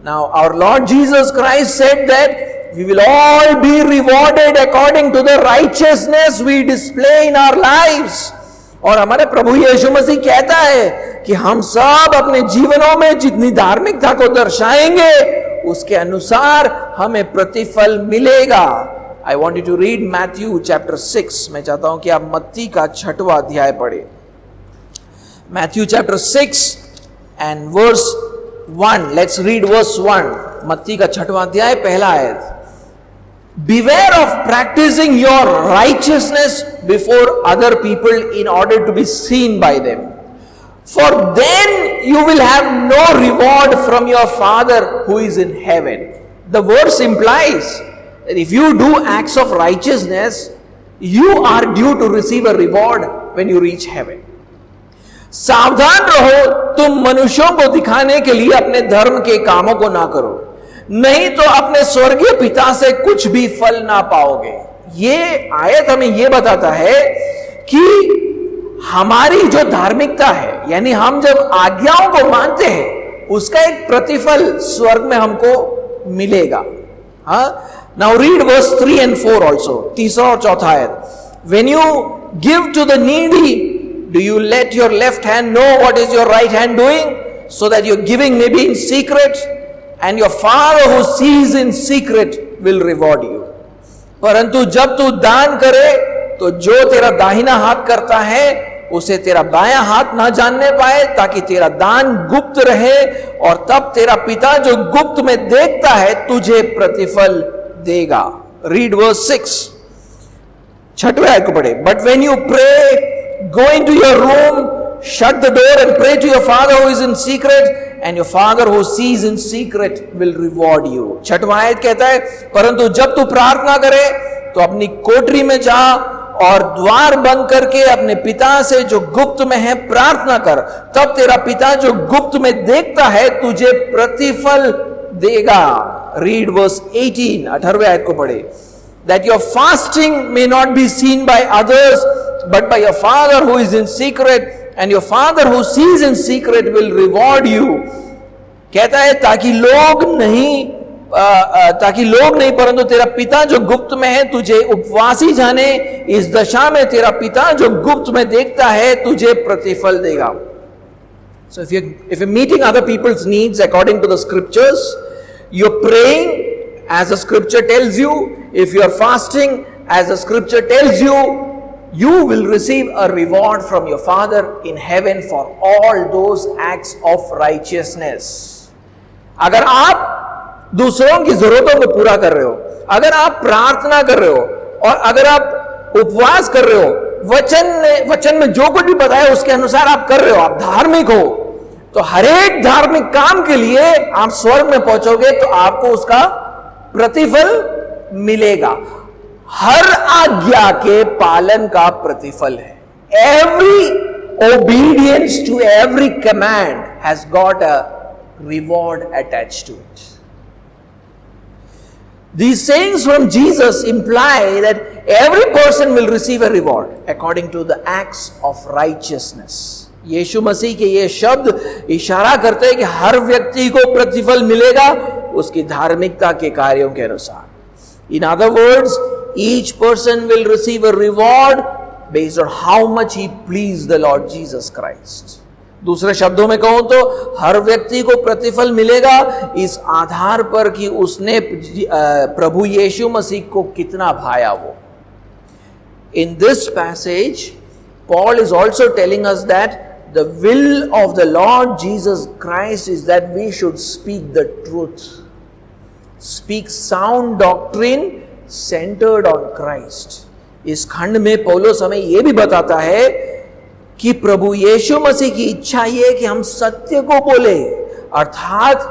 Now our Lord Jesus Christ said that we will all be rewarded according to the righteousness we display in our lives. और हमारे प्रभु यीशु मसीह कहता है कि हम सब अपने जीवनों में जितनी धार्मिकता को दर्शाएंगे उसके अनुसार हमें प्रतिफल मिलेगा. I want you to read Matthew chapter 6. मैं चाहता हूं कि आप मत्ती का 6वां अध्याय पढ़ें. Matthew chapter 6 and verse 1. Let's read verse 1. मत्ती का 6वां अध्याय पहला आयत. Beware of practicing your righteousness before other people in order to be seen by them. For then you will have no reward from your Father who is in heaven. The verse implies that if you do acts of righteousness, you are due to receive a reward when you reach heaven. सावधान रहो, तुम मनुष्यों को दिखाने के लिए अपने धर्म के कामों को ना करो, नहीं तो अपने स्वर्गीय पिता से कुछ भी फल ना पाओगे. ये आयत हमें यह बताता है कि हमारी जो धार्मिकता है, यानी हम जब आज्ञाओं को मानते हैं उसका एक प्रतिफल स्वर्ग में हमको मिलेगा. Now read verse 3 and 4 also. तीसरा और चौथा आयत. When you give to the needy, do you let your left hand know what is your right hand doing, so that your giving may be in secret, and your Father who sees in secret will reward you. परंतु जब तू दान करे तो जो तेरा दाहिना हाथ करता है उसे तेरा बायां हाथ ना जानने पाए, ताकि तेरा दान गुप्त रहे, और तब तेरा पिता जो गुप्त में देखता है तुझे प्रतिफल देगा. Read verse 6. 6वें आयत को पढ़े. But when you pray, go into your room, shut the door and pray to your Father who is in secret, and your Father who sees in secret will reward you. 6वां आयत कहता है, परंतु जब तू प्रार्थना करे तो अपनी कोठरी में जा और द्वार बंद करके अपने पिता से जो गुप्त में है प्रार्थना कर, तब तेरा पिता जो गुप्त में देखता है तुझे प्रतिफल देगा. Read verse 18. 18वें आयत को पढ़े. That your fasting may not be seen by others, but by your Father who is in secret, and your Father who sees in secret will reward you. कहता है ताकि लोग नहीं परंतु तेरा पिता जो गुप्त में है तुझे उपवासी जाने. इस दशा में तेरा पिता जो गुप्त में देखता है तुझे प्रतिफल देगा. So if you're meeting other people's needs according to the scriptures, you're praying as the scripture tells you. If you are fasting as the scripture tells you, you will receive a reward from your Father in heaven for all those acts of righteousness. अगर आप दूसरों की जरूरतों को पूरा कर रहे हो, अगर आप प्रार्थना कर रहे हो, और अगर आप उपवास कर रहे हो, वचन में जो कुछ भी बताया उसके अनुसार आप कर रहे हो, आप धार्मिक हो, तो हर एक धार्मिक काम के लिए आप स्वर्ग में पहुंचोगे तो आपको उसका प्रतिफल मिलेगा. हर आज्ञा के पालन का प्रतिफल है. Every obedience to every command has got a reward attached to it. These sayings from Jesus imply that every person will receive a reward according to the acts of righteousness. यीशु मसीह के ये शब्द इशारा करते हैं कि हर व्यक्ति को प्रतिफल मिलेगा उसकी धार्मिकता के कार्यों के अनुसार. In other words, each person will receive a reward based on how much he pleased the Lord Jesus Christ. दूसरे शब्दों में कहूं तो हर व्यक्ति को प्रतिफल मिलेगा इस आधार पर कि उसने प्रभु यीशु मसीह को कितना भाया वो. In this passage, Paul is also telling us that the will of the Lord Jesus Christ is that we should speak the truth, speak sound doctrine centered on Christ. इस खंड में पौलुस हमें यह भी बताता है कि प्रभु यीशु मसीह की इच्छा ये कि हम सत्य को बोले, अर्थात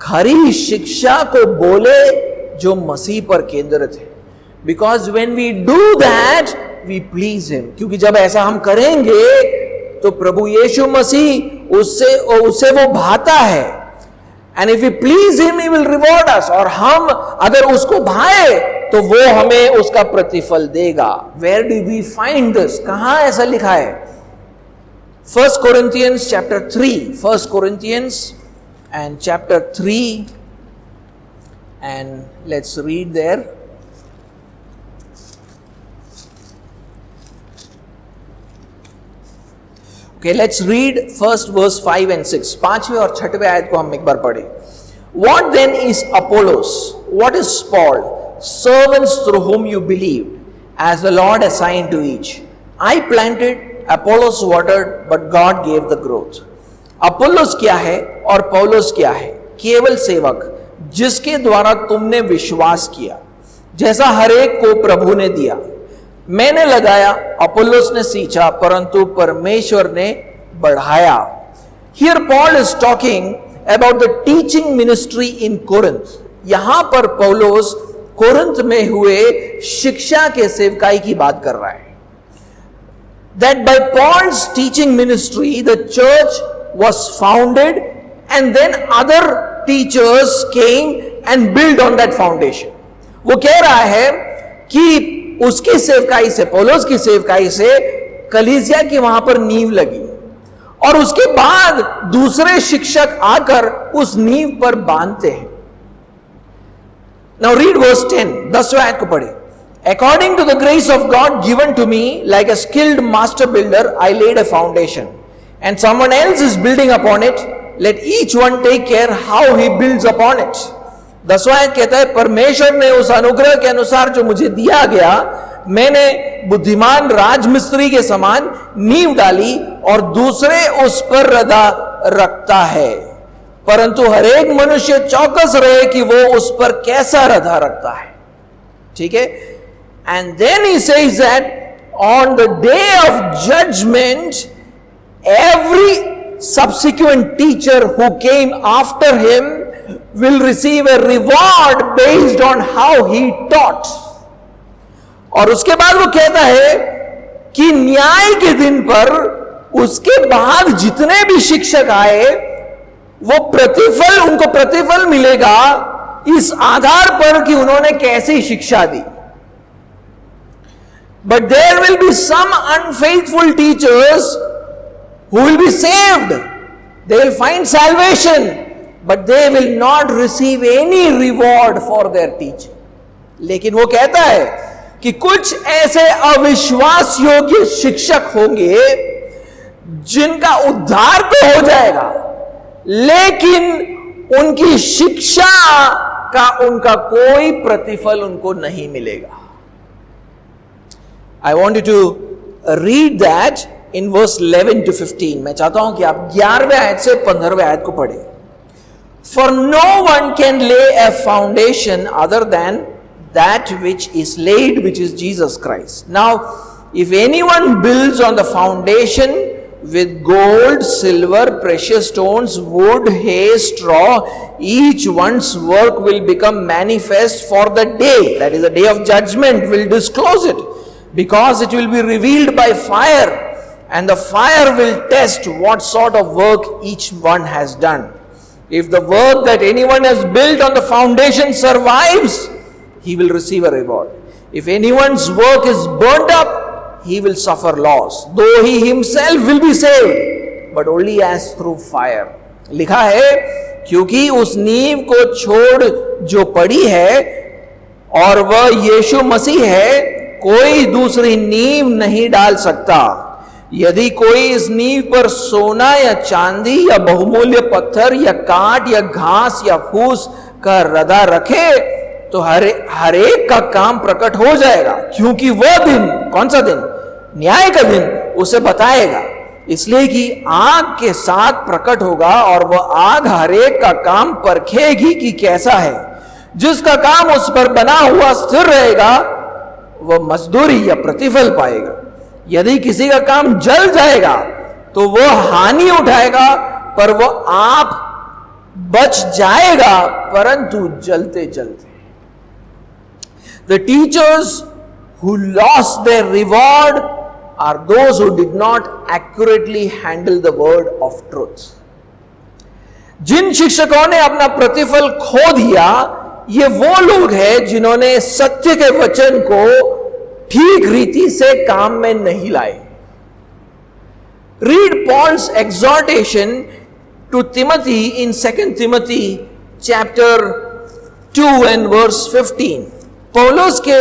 खरी शिक्षा को बोले जो मसीह पर केंद्रित है. Because when we do that, we please him. क्योंकि जब ऐसा हम करेंगे तो प्रभु यीशु मसीह उससे वो भाता है. And if we please him, he will reward us. और हम अगर उसको भाए तो वो हमें उसका प्रतिफल देगा. Where do we find this? कहां ऐसा लिखा है? 1 Corinthians chapter 3. 1 Corinthians and chapter 3. And let's read there. Okay, let's read first verse 5 and 6. 5वें और 6वें आयत को हम एक बार पढ़ें. What then is Apollos? What is Paul? Servants through whom you believed, as the Lord assigned to each. I planted, Apollos watered, but God gave the growth. Apollos क्या है और पौलुस क्या है? केवल सेवक जिसके द्वारा तुमने विश्वास किया, जैसा हरेक को प्रभु ने दिया. मैंने लगाया, अपोलोस ने सींचा, परंतु परमेश्वर ने बढ़ाया. Here Paul is talking about the teaching ministry in Corinth. यहां पर पौलुस कोरिन्थ में हुए शिक्षा के सेवकाई की बात कर रहा है. That by Paul's teaching ministry, the church was founded and then other teachers came and built on that foundation. वो कह रहा है कि उसकी सेवकाई से, पौलुस की सेवकाई से कलीसिया की वहां पर नींव लगी और उसके बाद दूसरे शिक्षक आकर उस नींव पर बांधते हैं. Now read verse 10. 10वें आयत को पढ़े. According to the grace of God given to me, like a skilled master builder, I laid a foundation, and someone else is building upon it. Let each one take care how he builds upon it. 10वां आयत कहता है, परमेश्वर ने उस अनुग्रह के अनुसार जो मुझे दिया गया, मैंने बुद्धिमान राजमिस्त्री के समान नींव डाली और दूसरे उस पर रदा रखता है, परंतु हर एक मनुष्य चौकस रहे कि वो उस पर कैसा रदा रखता है. ठीक है. And then he says that on the day of judgment, every subsequent teacher who came after him will receive a reward based on how he taught. और उसके बाद वो कहता है कि न्याय के दिन पर उसके बाद जितने भी शिक्षक आए वो प्रतिफल, उनको प्रतिफल मिलेगा इस आधार पर कि उन्होंने कैसी शिक्षा दी. But there will be some unfaithful teachers who will be saved. They will find salvation, but they will not receive any reward for their teaching. लेकिन वो कहता है कि कुछ ऐसे अविश्वास योग्य शिक्षक होंगे जिनका उद्धार तो हो जाएगा, लेकिन उनकी शिक्षा का उनका कोई प्रतिफल उनको नहीं मिलेगा. I want you to read that in verse 11 to 15. मैं चाहता हूं कि आप 11वें आयत से 15वें आयत को पढ़ें. For no one can lay a foundation other than that which is laid, which is Jesus Christ. Now, if anyone builds on the foundation with gold, silver, precious stones, wood, hay, straw, each one's work will become manifest, for the day, that is the day of judgment, will disclose it, because it will be revealed by fire, and the fire will test what sort of work each one has done. If the work that anyone has built on the foundation survives, he will receive a reward. If anyone's work is burnt up, he will suffer loss, though he himself will be saved, but only as through fire. लिखा है, क्योंकि उस नींव को छोड़ जो पड़ी है और वह यीशु मसीह है, कोई दूसरी नींव नहीं डाल सकता। यदि कोई इस नींव पर सोना या चांदी या बहुमूल्य पत्थर या काट या घास या फूस का रदा रखे, तो हर एक का काम प्रकट हो जाएगा, क्योंकि वह दिन, कौन सा दिन? न्याय का दिन उसे बताएगा। इसलिए कि आग के साथ प्रकट होगा और वह आग हर एक का काम परखेगी कि कैसा है। जिसका काम उस पर बना हुआ स्थिर रहेगा, वह मजदूरी या प्रतिफल पाएगा। यदि किसी का काम जल जाएगा तो वह हानि उठाएगा, पर वह आप बच जाएगा, परंतु जलते जलते। The teachers who lost their reward are those who did not accurately handle the word of truth. जिन शिक्षकों ने अपना प्रतिफल खो दिया, ये वो लोग हैं जिन्होंने सत्य के वचन को ठीक रीति से काम में नहीं लाए। Read Paul's exhortation to Timothy in 2 Timothy chapter 2 and verse 15. पौलुस के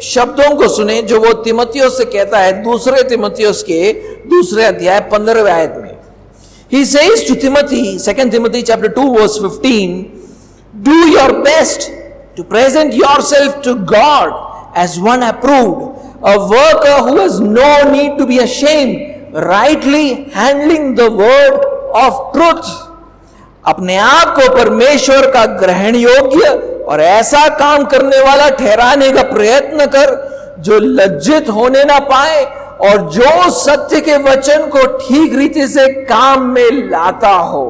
शब्दों को सुने जो वो तिमोथियुस से कहता है दूसरे तिमोथियुस के दूसरे अध्याय 15वें आयत में। He says to Timothy, 2 Timothy chapter 2 verse 15, do your best to present yourself to God as one approved, a worker who has no need to be ashamed, rightly handling the word of truth. अपने आप को परमेश्वर का ग्रहण योग्य और ऐसा काम करने वाला ठहराने का प्रयत्न कर जो लज्जित होने ना पाए और जो सत्य के वचन को ठीक रीति से काम में लाता हो।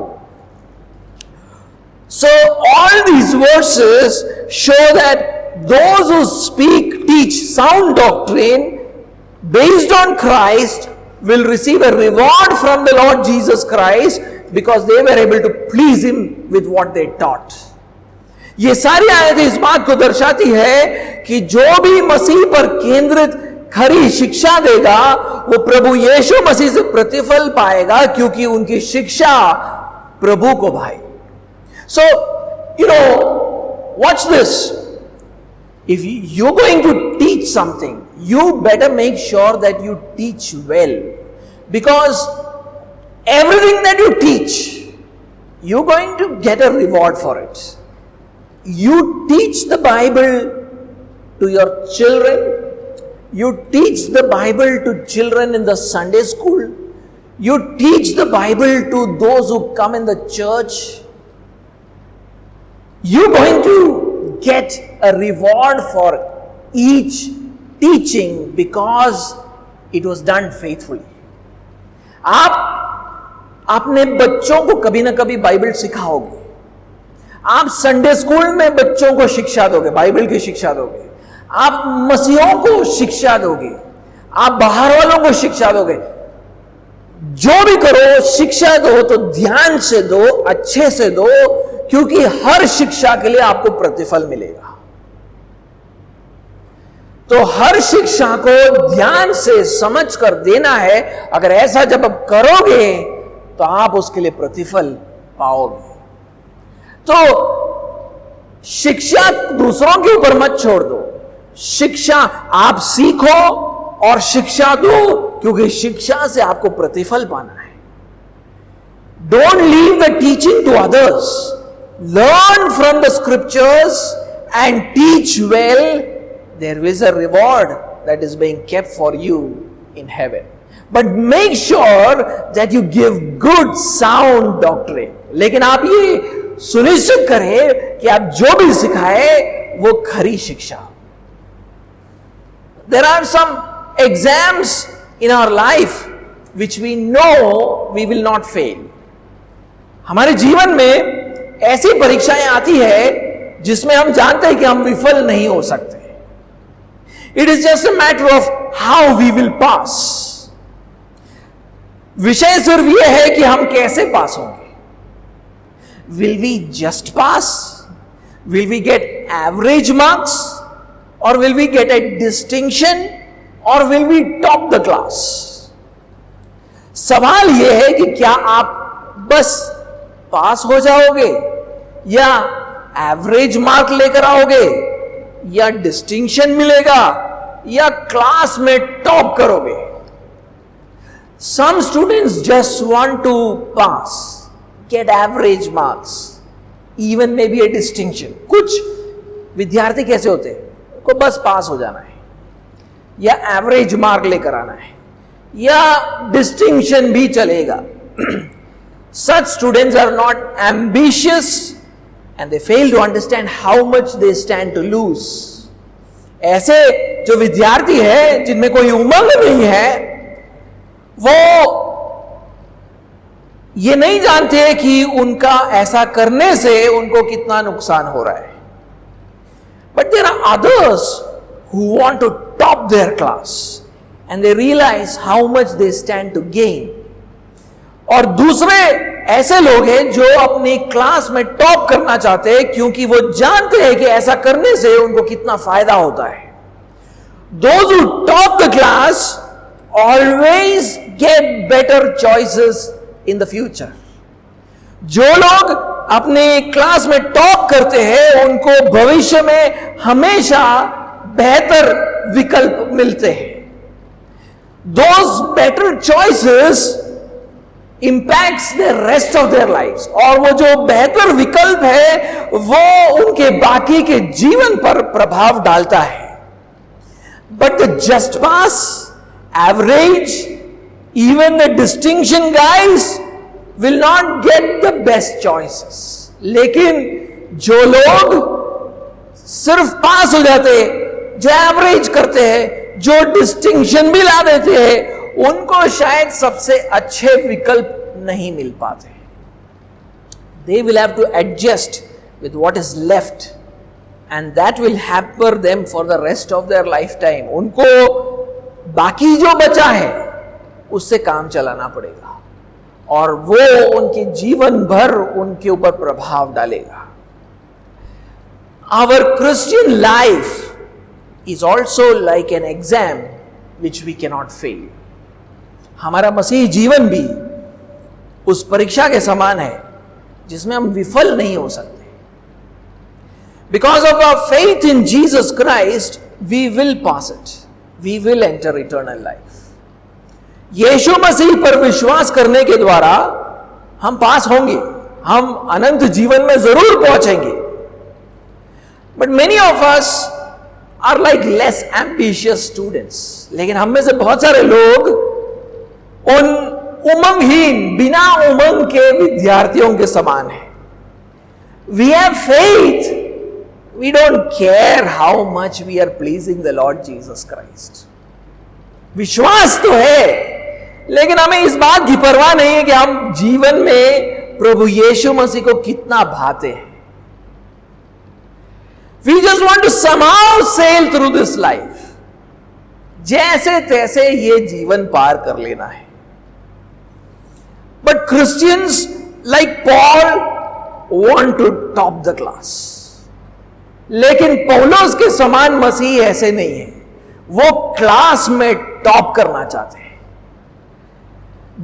So all these verses show that those who speak, teach sound doctrine based on Christ will receive a reward from the Lord Jesus Christ because they were able to please him with what they taught. ये सारी आयतें इस बात को दर्शाती है कि जो भी मसीह पर केंद्रित खरी शिक्षा देगा वो प्रभु यीशु मसीह से प्रतिफल पाएगा, क्योंकि उनकी शिक्षा प्रभु को भाई। So, watch this. If you're going to teach something, you better make sure that you teach well, because everything that you teach, you're going to get a reward for it. You teach the Bible to your children. You teach the Bible to children in the Sunday school. You teach the Bible to those who come in the church. You're going to get a reward for each teaching because it was done faithfully. आप अपने बच्चों को कभी ना कभी Bible सिखाओगे। आप Sunday school में बच्चों को शिक्षा दोगे, बाइबल की शिक्षा दोगे। आप मसीहों को शिक्षा दोगे, आप बाहर वालों को शिक्षा दोगे। जो भी करो, शिक्षा दो तो ध्यान से दो, अच्छे से दो, क्योंकि हर शिक्षा के लिए आपको प्रतिफल मिलेगा। तो हर शिक्षा को ध्यान से समझ कर देना है। अगर ऐसा जब आप करोगे तो आप उसके लिए प्रतिफल पाओगे। तो शिक्षा दूसरों के ऊपर मत छोड़ दो, शिक्षा आप सीखो और शिक्षा दो, क्योंकि शिक्षा से आपको प्रतिफल पाना है। Don't leave the teaching to others, learn from the scriptures and teach well, there is a reward that is being kept for you in heaven, but make sure that you give good sound doctrine. लेकिन आप ये सुनिश्चित करें कि आप जो भी सिखाए वो खरी शिक्षा। There are some exams in our life which we know we will not fail. हमारे जीवन में ऐसी परीक्षाएं आती है जिसमें हम जानते हैं कि हम विफल नहीं हो सकते। It is just a matter of how we will pass. विषय सिर्फ यह है कि हम कैसे पास होंगे. Will we just pass? Will we get average marks? और will we get a distinction? और will we top the class? सवाल यह है कि क्या आप बस पास हो जाओगे, या एवरेज मार्क लेकर आओगे, या डिस्टिंक्शन मिलेगा, या क्लास में टॉप करोगे. Some students just want to pass, get average marks, even maybe a distinction. कुछ विद्यार्थी कैसे होते हैं, उनको बस पास हो जाना है, या एवरेज मार्क लेकर आना है, या डिस्टिंक्शन भी चलेगा. Such students are not ambitious and they fail to understand how much they stand to lose. ऐसे जो विद्यार्थी है जिनमें कोई उमंग नहीं है, वो ये नहीं जानते कि उनका ऐसा करने से उनको कितना नुकसान हो रहा है. But there are others who want to top their class and they realize how much they stand to gain. और दूसरे ऐसे लोग हैं जो अपनी क्लास में टॉप करना चाहते हैं क्योंकि वो जानते हैं कि ऐसा करने से उनको कितना फायदा होता है. Those who top the class always get better choices in the future. जो लोग अपने क्लास में टॉप करते हैं उनको भविष्य में हमेशा बेहतर विकल्प मिलते हैं. Those better choices impacts the rest of their lives. और वो जो बेहतर विकल्प है वो उनके बाकी के जीवन पर प्रभाव डालता है. But the just pass, average, even the distinction guys will not get the best choices. लेकिन जो लोग सिर्फ पास हो जाते हैं, जो एवरेज करते हैं, जो डिस्टिंक्शन भी ला देते हैं, उनको शायद सबसे अच्छे विकल्प नहीं मिल पाते. They will have to adjust with what is left and that will hamper them for the rest of their lifetime. उनको बाकी जो बचा है उससे काम चलाना पड़ेगा और वो उनके जीवन भर उनके ऊपर प्रभाव डालेगा. Our Christian life is also like an exam which we cannot fail. हमारा मसीही जीवन भी उस परीक्षा के समान है जिसमें हम विफल नहीं हो सकते. Because of our faith in Jesus Christ, we will pass it. We will enter eternal life. यीशु मसीह पर विश्वास करने के द्वारा हम पास होंगे, हम अनंत जीवन में जरूर पहुंचेंगे. But many of us are like less ambitious students. लेकिन हम में से बहुत सारे लोग उन उमंगहीन, बिना उमंग के विद्यार्थियों के समान है. We have faith. We don't care how much we are pleasing the Lord Jesus Christ. विश्वास तो है, लेकिन हमें इस बात की परवाह नहीं है कि हम जीवन में प्रभु यीशु मसीह को कितना भाते हैं. We just want to somehow sail through this life. जैसे तैसे ये जीवन पार कर लेना है. But Christians like Paul want to top the class. लेकिन पौलुस के समान मसीह ऐसे नहीं है. वो क्लास में टॉप करना चाहते हैं.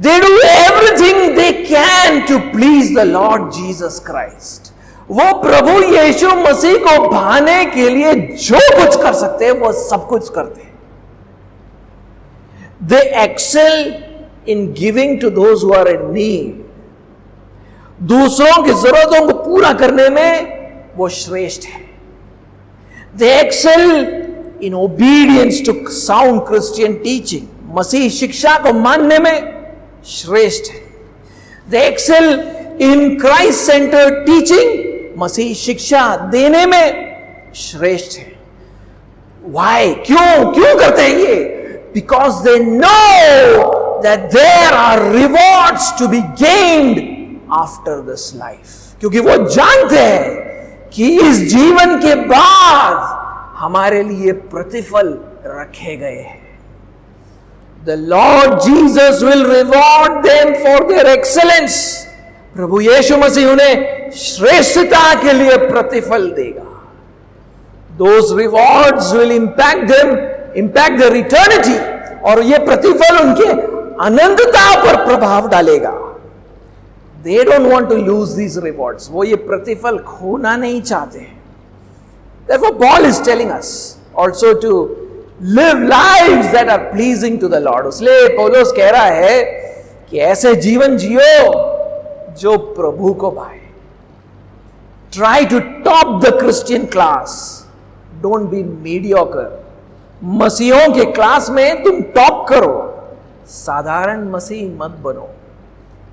They do everything they can to please the Lord Jesus Christ. वो प्रभु यीशु मसीह को भाने के लिए जो कुछ कर सकते हैं वो सब कुछ करते हैं. They excel in giving to those who are in need. दूसरों की जरूरतों को पूरा करने में वो श्रेष्ठ है. They excel in obedience to sound Christian teaching. मसीह शिक्षा को मानने में श्रेष्ठ है. They excel in Christ-centered teaching. मसीह शिक्षा देने में श्रेष्ठ है. Why? क्यों करते हैं ये? Because they know that there are rewards to be gained after this life. क्योंकि वो जानते हैं कि इस जीवन के बाद हमारे लिए प्रतिफल रखे गए हैं. The Lord Jesus will reward them for their excellence. प्रभु यीशु मसीह उन्हें श्रेष्ठता के लिए प्रतिफल देगा. Those rewards will impact their eternity. और ये प्रतिफल उनके अनंतता पर प्रभाव डालेगा. They don't want to lose these rewards. वो ये प्रतिफल खोना नहीं चाहते हैं. Therefore, Paul is telling us also to live lives that are pleasing to the Lord. इसलिए पौलुस कह रहा है कि ऐसे जीवन जियो जो प्रभु को भाए. Try to top the Christian class. Don't be mediocre. मसीहों के क्लास में तुम टॉप करो, साधारण मसीह मत बनो.